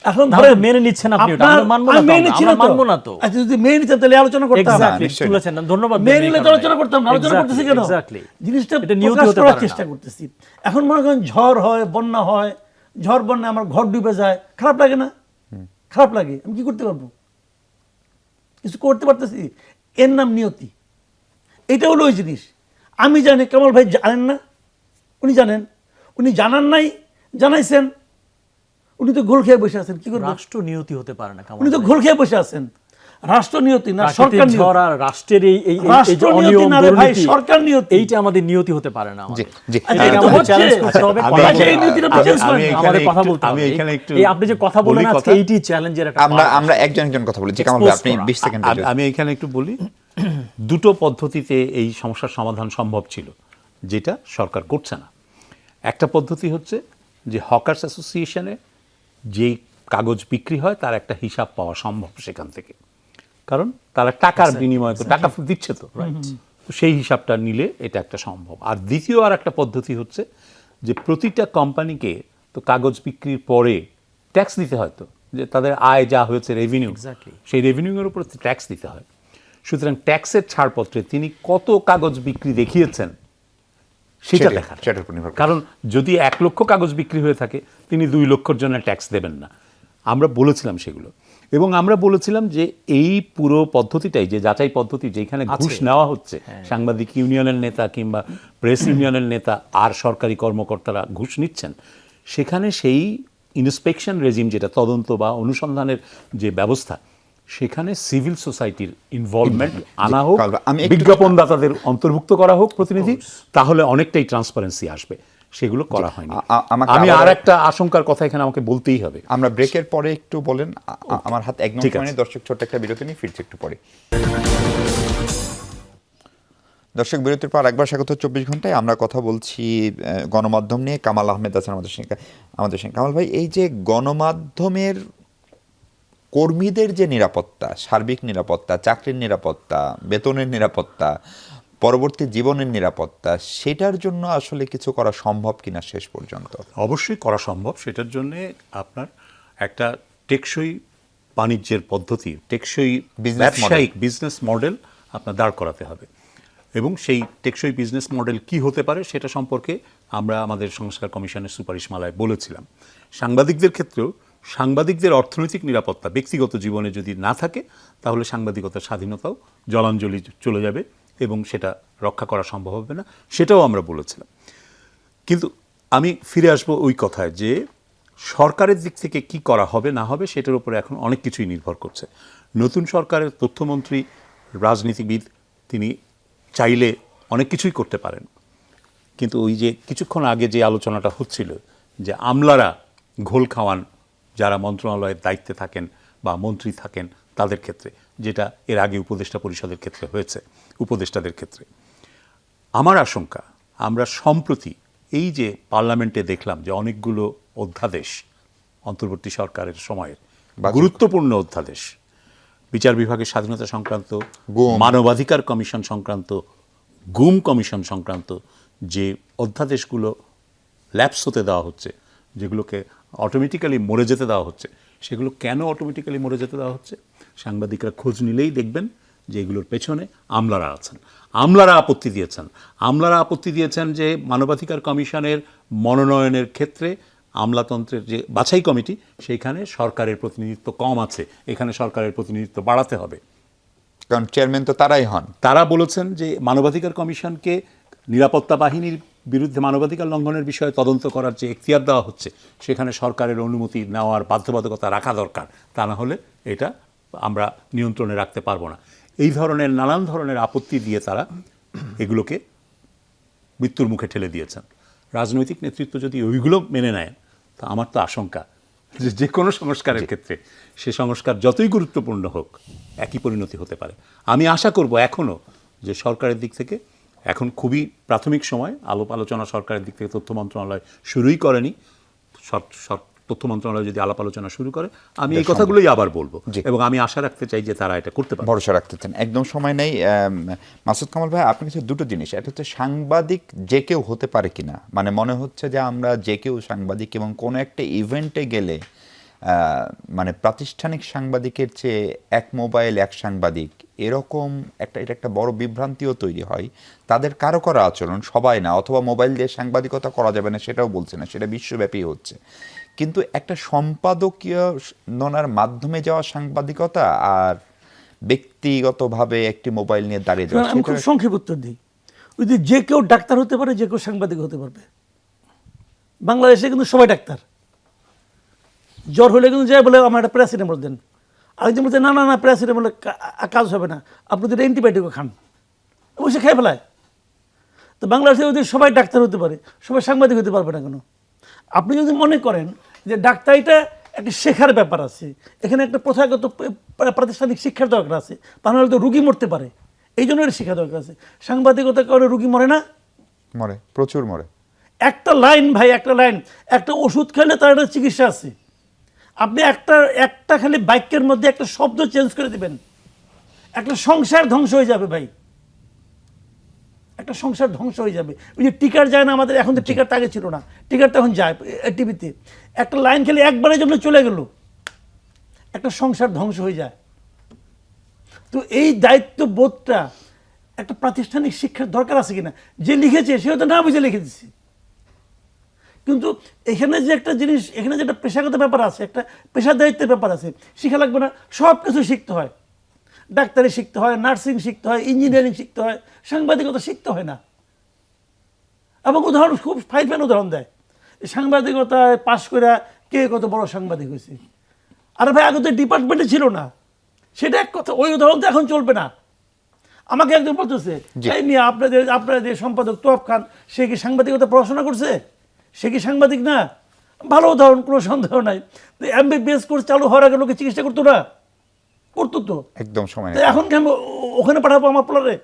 এখন তাহলে ধরেন, মেনে নিচ্ছেন আপনি ওটা, আপনার- আমরা মানবো না আমি তো, মেনে নিচ্ছি আমরা মানবো না তো। আচ্ছা, যদি মেনে নিতেন তাহলে আলোচনা করতাম। এক্স্যাক্টলি, নিশ্চয়ই। তুলেছেন না, ধন্যবাদ। মেনে নিলে তো আলোচনা করতাম না, আলোচনা করতেছি কেন? এক্স্যাক্টলি, জিনিসটা এটা নিয়তি প্রকাশ হতে করার পারে চেষ্টা না। করতেছি। এখন মনে করেন ঝড় হয়, বন্যা হয়, ঝড় বন্যা আমার ঘর ডুবে যায়, খারাপ লাগে না? খারাপ লাগে। আমি কি করতে পারবো? কিছু করতে পারতেছি? এর নাম নিয়তি। এটা হলো ওই জিনিস। আমি জানি, কামাল ভাই জানেন না, উনি জানেন, উনি জানান নাই, জানাইছেন, উনি তো ঘোল খেয়ে বসে আছেন। কি করবেন? রাষ্ট্র নিয়তি হতে পারে না। উনি তো ঘোল খেয়ে বসে আছেন। রাষ্ট্র নিয়তি না, প্রাকৃতিক সরকার নিয়তি। ঝড় আর রাষ্ট্রের এই এই রাষ্ট্র যে নিয়তি অনিয়ম না রে ভাই, দুর্নীতি, সরকার নিয়তি। এইটা আমাদের নিয়তি হতে পারে না। জি, আমাদের জি। আচ্ছা, এটাকে এটা তো আমাদের হচ্ছে। চ্যালেঞ্জ করতে হবে। আমি- কথা আচ্ছা, এই বলতে নীতিটা হবে। চেঞ্জ করেন। আমাদের কথা বলতে হবে। আমি এখানে একটু এই আপনি যে কথা বলি বলেন আজকে, কথা। এইটি চ্যালেঞ্জের একটা আমরা part। আমরা একজন কথা বলি। জি, কামাল ভাই, আপনি Expose করা। 20 সেকেন্ড। আমি এখানে একটু বলি, দুটো পদ্ধতিতে এই সমস্যার সমাধান সম্ভব ছিল, যেটা সরকার করছে না। একটা পদ্ধতি হচ্ছে যে হকার্স অ্যাসোসিয়েশনে যেই কাগজ বিক্রি হয় তার একটা হিসাব পাওয়া সম্ভব সেখান থেকে, কারণ তারা টাকার বিনিময়ে তো টাকা দিচ্ছে, তো তো সেই হিসাবটা নিলে এটা একটা সম্ভব। আর দ্বিতীয় আর একটা পদ্ধতি হচ্ছে যে প্রতিটা কোম্পানিকে তো কাগজ বিক্রির পরে ট্যাক্স দিতে হয়, তো যে তাদের আয় যা হয়েছে রেভিনিউ, Exactly. সেই রেভিনিউয়ের উপর ট্যাক্স দিতে হয়। সুতরাং ট্যাক্সের ছাড়পত্রে তিনি কত কাগজ বিক্রি দেখিয়েছেন সেটা দেখা, সেটার উপর নির্ভর করে। কারণ যদি 1 লক্ষ কাগজ বিক্রি হয়ে থাকে, তিনি 2 লক্ষর জন্য ট্যাক্স দেবেন না। আমরা বলেছিলাম সেগুলো, এবং আমরা বলেছিলাম যে এই পুরো পদ্ধতিটাই যে যাচাই পদ্ধতি, যেখানে ঘুষ নেওয়া হচ্ছে, সাংবাদিক ইউনিয়নের নেতা কিংবা প্রেস ইউনিয়নের নেতা আর সরকারি কর্মকর্তারা ঘুষ নিচ্ছেন, সেখানে সেই ইন্সপেকশন রেজিম, যেটা তদন্ত বা অনুসন্ধানের যে ব্যবস্থা, সেখানে সিভিল সোসাইটির ইনভলভমেন্ট আনা হোক, আমি একটু- বিজ্ঞাপনদাতাদের অন্তর্ভুক্ত করা হোক প্রতিনিধি, তাহলে অনেকটাই ট্রান্সপারেন্সি আসবে। সেগুলো করা হয়নি। আমাকে আমি আবার- আর একটা আশঙ্কার কথা এখানে আমাকে বলতেই হবে। আমরা ব্রেকের পরে একটু বলেন। আমার হাত এক ঠিক মিনিট, আছে। দর্শক ছোট্ট একটা বিরতি নিয়ে ফিরছে একটু পরে। দর্শক, বিরতির পর একবার স্বাগত 24 ঘন্টায়। আমরা কথা বলছি গণমাধ্যম নিয়ে। কামাল আহমেদ আছেন আমাদের সঙ্গে। কামাল ভাই, এই যে গণমাধ্যমের কর্মীদের যে নিরাপত্তা, সার্বিক নিরাপত্তা, চাকরির নিরাপত্তা, বেতনের নিরাপত্তা, পরবর্তী জীবনের নিরাপত্তা, সেটার জন্য আসলে কিছু করা সম্ভব কিনা শেষ পর্যন্ত? অবশ্যই করা সম্ভব। সেটার জন্য আপনার একটা টেকসই বাণিজ্যের পদ্ধতি, টেকসই Business ব্যবসায়িক বিজনেস মডেল আপনার দাঁড় করাতে হবে, এবং সেই টেকসই বিজনেস মডেল কি হতে পারে সেটা সম্পর্কে আমরা আমাদের সংস্কার কমিশনের সুপারিশমালায় বলেছিলাম। সাংবাদিকদের ক্ষেত্রেও সাংবাদিকদের অর্থনৈতিক নিরাপত্তা ব্যক্তিগত জীবনে যদি না থাকে, তাহলে সাংবাদিকতার স্বাধীনতাও জলাঞ্জলি চলে যাবে এবং সেটা রক্ষা করা সম্ভব হবে না, সেটাও আমরা বলেছিলাম। কিন্তু আমি ফিরে আসবো ওই কথায় যে সরকারের দিক থেকে কি করা হবে না হবে সেটার উপরে এখন অনেক কিছুই নির্ভর করছে। নতুন সরকারের তথ্যমন্ত্রী রাজনীতিবিদ, তিনি চাইলে অনেক কিছুই করতে পারেন, কিন্তু ওই যে কিছুক্ষণ আগে যে আলোচনাটা হচ্ছিল যে আমলারা ঘোল খাওয়ান যারা মন্ত্রণালয়ের দায়িত্বে থাকেন বা মন্ত্রী থাকেন তাদের ক্ষেত্রে, যেটা এর আগে উপদেষ্টা পরিষদের ক্ষেত্রে হয়েছে, উপদেষ্টাদের ক্ষেত্রে। আমার আশঙ্কা, আমরা সম্প্রতি এই যে পার্লামেন্টে দেখলাম যে অনেকগুলো অধ্যাদেশ অন্তর্বর্তী সরকারের সময়ের গুরুত্বপূর্ণ অধ্যাদেশ, বিচার বিভাগের স্বাধীনতা সংক্রান্ত, মানবাধিকার কমিশন সংক্রান্ত, গুম কমিশন সংক্রান্ত যে অধ্যাদেশগুলো ল্যাপস হতে দেওয়া হচ্ছে, যেগুলোকে অটোমেটিক্যালি মরে যেতে দেওয়া হচ্ছে, সেগুলো কেন অটোমেটিক্যালি মরে যেতে দেওয়া হচ্ছে? সাংবাদিকরা খোঁজ নিলেই দেখবেন যে এগুলোর পেছনে আমলারা আছেন। আমলারা আপত্তি দিয়েছেন যে মানবাধিকার কমিশনের মনোনয়নের ক্ষেত্রে আমলাতন্ত্রের যে বাছাই কমিটি, সেইখানে সরকারের প্রতিনিধিত্ব কম আছে, এখানে সরকারের প্রতিনিধিত্ব বাড়াতে হবে। কারণ চেয়ারম্যান তো তারাই হন। তারা বলেছেন যে মানবাধিকার কমিশনকে নিরাপত্তা বাহিনীর বিরুদ্ধে মানবাধিকার লঙ্ঘনের বিষয়ে তদন্ত করার যে এখতিয়ার দেওয়া হচ্ছে, সেখানে সরকারের অনুমতি নেওয়ার বাধ্যবাধকতা রাখা দরকার, তা না হলে এটা আমরা নিয়ন্ত্রণে রাখতে পারবো না, এই ধরনের নানান ধরনের আপত্তি দিয়ে তারা এগুলোকে মৃত্যুর মুখে ঠেলে দিয়েছেন। রাজনৈতিক নেতৃত্ব যদি ওইগুলো মেনে নেয়, তা আমার তো আশঙ্কা যে কোনো সংস্কারের ক্ষেত্রে সে সংস্কার যতই গুরুত্বপূর্ণ হোক একই পরিণতি হতে পারে। আমি আশা করব এখনও যে সরকারের দিক থেকে এখন খুবই প্রাথমিক সময়, আলাপ আলোচনা সরকারের দিক থেকে তথ্য মন্ত্রণালয় শুরুই করেনি। তথ্য মন্ত্রণালয় যদি আলাপ আলোচনা শুরু করে, আমি এই কথাগুলোই আবার বলবো, এবং আমি আশা রাখতে চাই যে তারা এটা করতে পারে। ভরসা রাখতে চান, একদম সময় নেই। মাসুদ কামাল ভাই, আপনার কাছে দুটো জিনিস, একটা হচ্ছে সাংবাদিক যে কেউ হতে পারে কিনা, মানে মনে হচ্ছে যে আমরা যে কেউ সাংবাদিক, এবং কোনো একটা ইভেন্টে গেলে মানে প্রাতিষ্ঠানিক সাংবাদিকের চেয়ে এক মোবাইল এক সাংবাদিক, এরকম এটা একটা বড় বিভ্রান্তিও তৈরি হয়। তাদের কারো আচরণ, সবাই না, অথবা মোবাইল দিয়ে সাংবাদিকতা করা যাবে না সেটাও বলছে না, সেটা বিশ্বব্যাপী হচ্ছে। কিন্তু একটা সম্পাদকীয় ননার মাধ্যমে যাওয়া সাংবাদিকতা আর ব্যক্তিগতভাবে একটি মোবাইল নিয়ে দাঁড়িয়ে যাওয়া, আমি খুব সংক্ষেপ উত্তর দিই। ওই যে যে কেউ ডাক্তার হতে পারে, যে কেউ সাংবাদিক হতে পারবে। বাংলাদেশে কিন্তু সবাই ডাক্তার। জ্বর হলে কিন্তু যাই বলে আমার একটা প্যারাসিটামল দেন, আরেকজন বলতে না না না প্যারাসিটামল কাজ হবে না, আপনি যদি অ্যান্টিবায়োটিকও খান, অবশ্যই খেয়ে ফেলায়। তো বাংলাদেশে যদি সবাই ডাক্তার হতে পারে, সবাই সাংবাদিক হতে পারবে না কেন? আপনি যদি মনে করেন যে ডাক্তারিটা একটা শেখার ব্যাপার আছে, এখানে একটা প্রথাগত প্রাতিষ্ঠানিক শিক্ষার দরকার আছে, তাহলে তো রুগী মরতে পারে, এই জন্য এটা শেখা দরকার আছে। সাংবাদিকতা করে রুগী মরে না? মরে, প্রচুর মরে। একটা লাইন ভাই, একটা লাইন, একটা ওষুধ খেলে তার একটা চিকিৎসা আছে। আপনি একটা খালি বাক্যের মধ্যে একটা শব্দ চেঞ্জ করে দিবেন, একটা সংসার ধ্বংস হয়ে যাবে ভাই, একটা সংসার ধ্বংস হয়ে যাবে। ওই যে টিকার যায় না আমাদের, এখন তো টিকারটা আগে ছিল না, টিকারটা এখন যায় টিভিতে, একটা লাইন খেলে একবারের জন্য চলে গেল, একটা সংসার ধ্বংস হয়ে যায়। তো এই দায়িত্ববোধটা একটা প্রাতিষ্ঠানিক শিক্ষার দরকার আছে কিনা। যে লিখেছে সে হয়তো না বুঝে লিখে দিচ্ছে, কিন্তু এখানে যে একটা জিনিস, এখানে যে একটা পেশাগত ব্যাপার আছে, একটা পেশাদারিত্বের ব্যাপার আছে, শিখা লাগবে না? সব কিছু শিখতে হয়, ডাক্তারি শিখতে হয়, নার্সিং শিখতে হয়, ইঞ্জিনিয়ারিং শিখতে হয়, সাংবাদিকতা শিখতে হয় না। এবং উদাহরণ খুব ফাইন উদাহরণ দেয়, সাংবাদিকতায় পাশ করে কে কত বড় সাংবাদিক হয়েছে। আরে ভাই, আগে তো ডিপার্টমেন্টে ছিল না, সেটা এক কথা, ওই উদাহরণ তো এখন চলবে না। আমাকে একজন বলতেছে, এই মিয়া আপনাদের সম্পাদক তোয়াব খান, সে কি সাংবাদিকতা পড়াশোনা করছে? সে কি সাংবাদিক না? ভালো উদাহরণ, কোনো সন্দেহ নাই। MBBS কোর্স চালু হওয়ার আগে লোকে চিকিৎসা করতো না? করতো তো, একদম সময়। এখন কেন ওখানে পাঠাবো আমার পোলারে?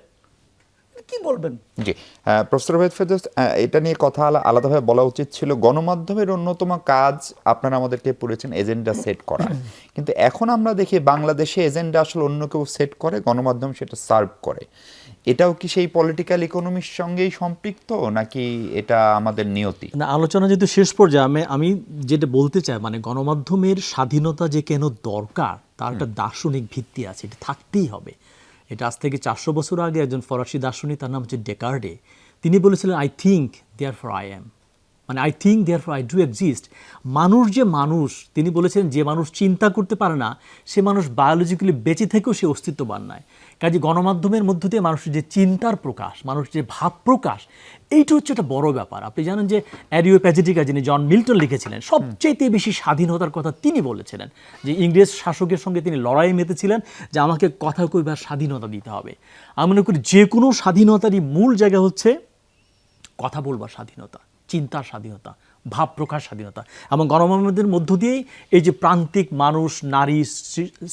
কি বলবেন? জি, প্রফেসর ওবায়দ ফেরদৌস, এটা নিয়ে কথা আলাদাভাবে বলা উচিত ছিল। গণমাধ্যমের অন্যতম কাজ আপনারা আমাদেরকে পড়েছেন এজেন্ডা সেট করা, কিন্তু এখন আমরা দেখি বাংলাদেশে এজেন্ডা আসলে অন্য কেউ সেট করে, গণমাধ্যম সেটা সার্ভ করে। এটাও কি সেই পলিটিক্যাল ইকোনমির সঙ্গেই সম্পৃক্ত, নাকি এটা আমাদের নিয়তি? না, আলোচনা যেহেতু শেষ পর্যায়ে, আমি যেটা বলতে চাই, মানে গণমাধ্যমের স্বাধীনতা যে কেন দরকার তার একটা দার্শনিক ভিত্তি আছে, এটা থাকতেই হবে। এটা আজ থেকে 400 বছর আগে একজন ফরাসি দার্শনিক, তার নাম হচ্ছে ডেকার্ডে, তিনি বলেছিলেন I think therefore I am, মানে I think therefore I do exist. মানুষ, তিনি বলেছিলেন যে মানুষ চিন্তা করতে পারে না, সে মানুষ বায়োলজিক্যালি বেঁচে থেকেও সে অস্তিত্ববান নয়। কাজে গণমাধ্যমের মধ্য দিয়ে মানুষের যে চিন্তার প্রকাশ, মানুষের যে ভাব প্রকাশ, এইটা হচ্ছে একটা বড় ব্যাপার। আপনি জানেন যে অ্যারিওপ্যাজিটিকা, যিনি জন মিল্টন লিখেছিলেন, সবচেয়ে বেশি স্বাধীনতার কথা তিনি বলেছিলেন, যে ইংরেজ শাসকের সঙ্গে তিনি লড়াই মেতেছিলেন যে আমাকে কথা কইবার স্বাধীনতা দিতে হবে। আমি মনে করি যে কোনো স্বাধীনতারই মূল জায়গা হচ্ছে কথা বলবার স্বাধীনতা, চিন্তার স্বাধীনতা, ভাব প্রকাশ স্বাধীনতা। এবং গণমাধ্যমের মধ্য দিয়েই এই যে প্রান্তিক মানুষ, নারী,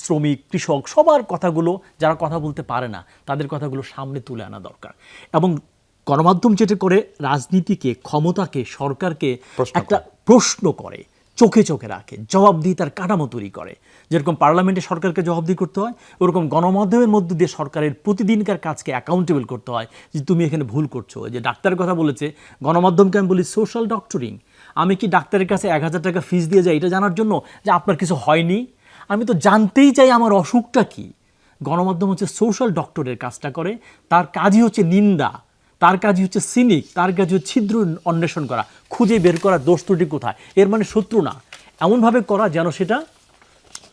শ্রমিক, কৃষক, সবার কথাগুলো, যারা কথা বলতে পারে না তাদের কথাগুলো সামনে তুলে আনা দরকার। এবং গণমাধ্যম যেটা করে, রাজনীতিকে, ক্ষমতাকে, সরকারকে একটা প্রশ্ন করে, চোখে চোখে রাখে, জবাবদিহিতার কাঠামো তৈরি করে। যেরকম পার্লামেন্টে সরকারকে জবাবদিহি করতে হয়, ওরকম গণমাধ্যমের মধ্য দিয়ে সরকারের প্রতিদিনকার কাজকে অ্যাকাউন্টেবল করতে হয়, যে তুমি এখানে ভুল করছো। যে ডাক্তারের কথা বলেছে, গণমাধ্যমকে আমি বলি সোশ্যাল ডক্টরিং। আমি কি ডাক্তারের কাছে 1000 টাকা ফিস দিয়ে যাই এটা জানার জন্য যে আপনার কিছু হয়নি? আমি তো জানতেই চাই আমার অসুখটা কি। গণমাধ্যম হচ্ছে সোশ্যাল ডক্টরের কাজটা করে, তার কাজই হচ্ছে নিন্দা, তার কাজই হচ্ছে সিনিক, তার কাজই হচ্ছে ছিদ্র অন্বেষণ করা, খুঁজে বের করা দোষ ত্রুটি কোথায়, এর মানে শত্রু না, এমনভাবে করা যেন সেটা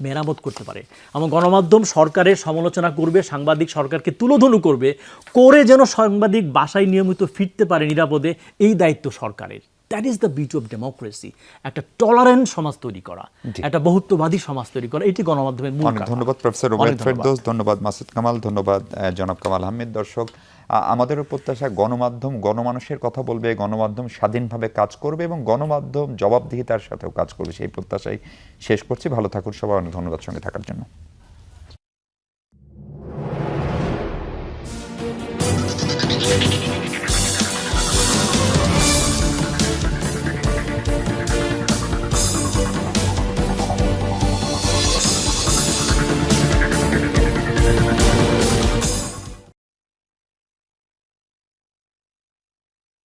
মেরামত করতে পারে। এবং গণমাধ্যম সরকারের সমালোচনা করবে, সাংবাদিক সরকারকে তুলোধনু করবে, করে যেন সাংবাদিক বাসায় নিয়মিত ফিরতে পারে নিরাপদে, এই দায়িত্ব সরকারের। That is the beauty of democracy, একটা টলারেন্ট সমাজ তৈরি করা, একটা বহুত্ববাদী সমাজ তৈরি করা, এটি গণমাধ্যমের মূল অনেক কাজ। ধন্যবাদ প্রফেসর অনেক ওবায়দ ধন্যবাদ। ফেরদৌস, ধন্যবাদ মাসুদ কামাল, ধন্যবাদ জনাব কামাল আহমেদ। দর্শক, আমাদেরও প্রত্যাশা গণমাধ্যম গণমানুষের কথা বলবে, গণমাধ্যম স্বাধীনভাবে কাজ করবে এবং গণমাধ্যম জবাবদিহিতার সাথেও কাজ করবে, সেই প্রত্যাশাই শেষ করছি। ভালো থাকুন সবাই, অনেক ধন্যবাদ সঙ্গে থাকার জন্য।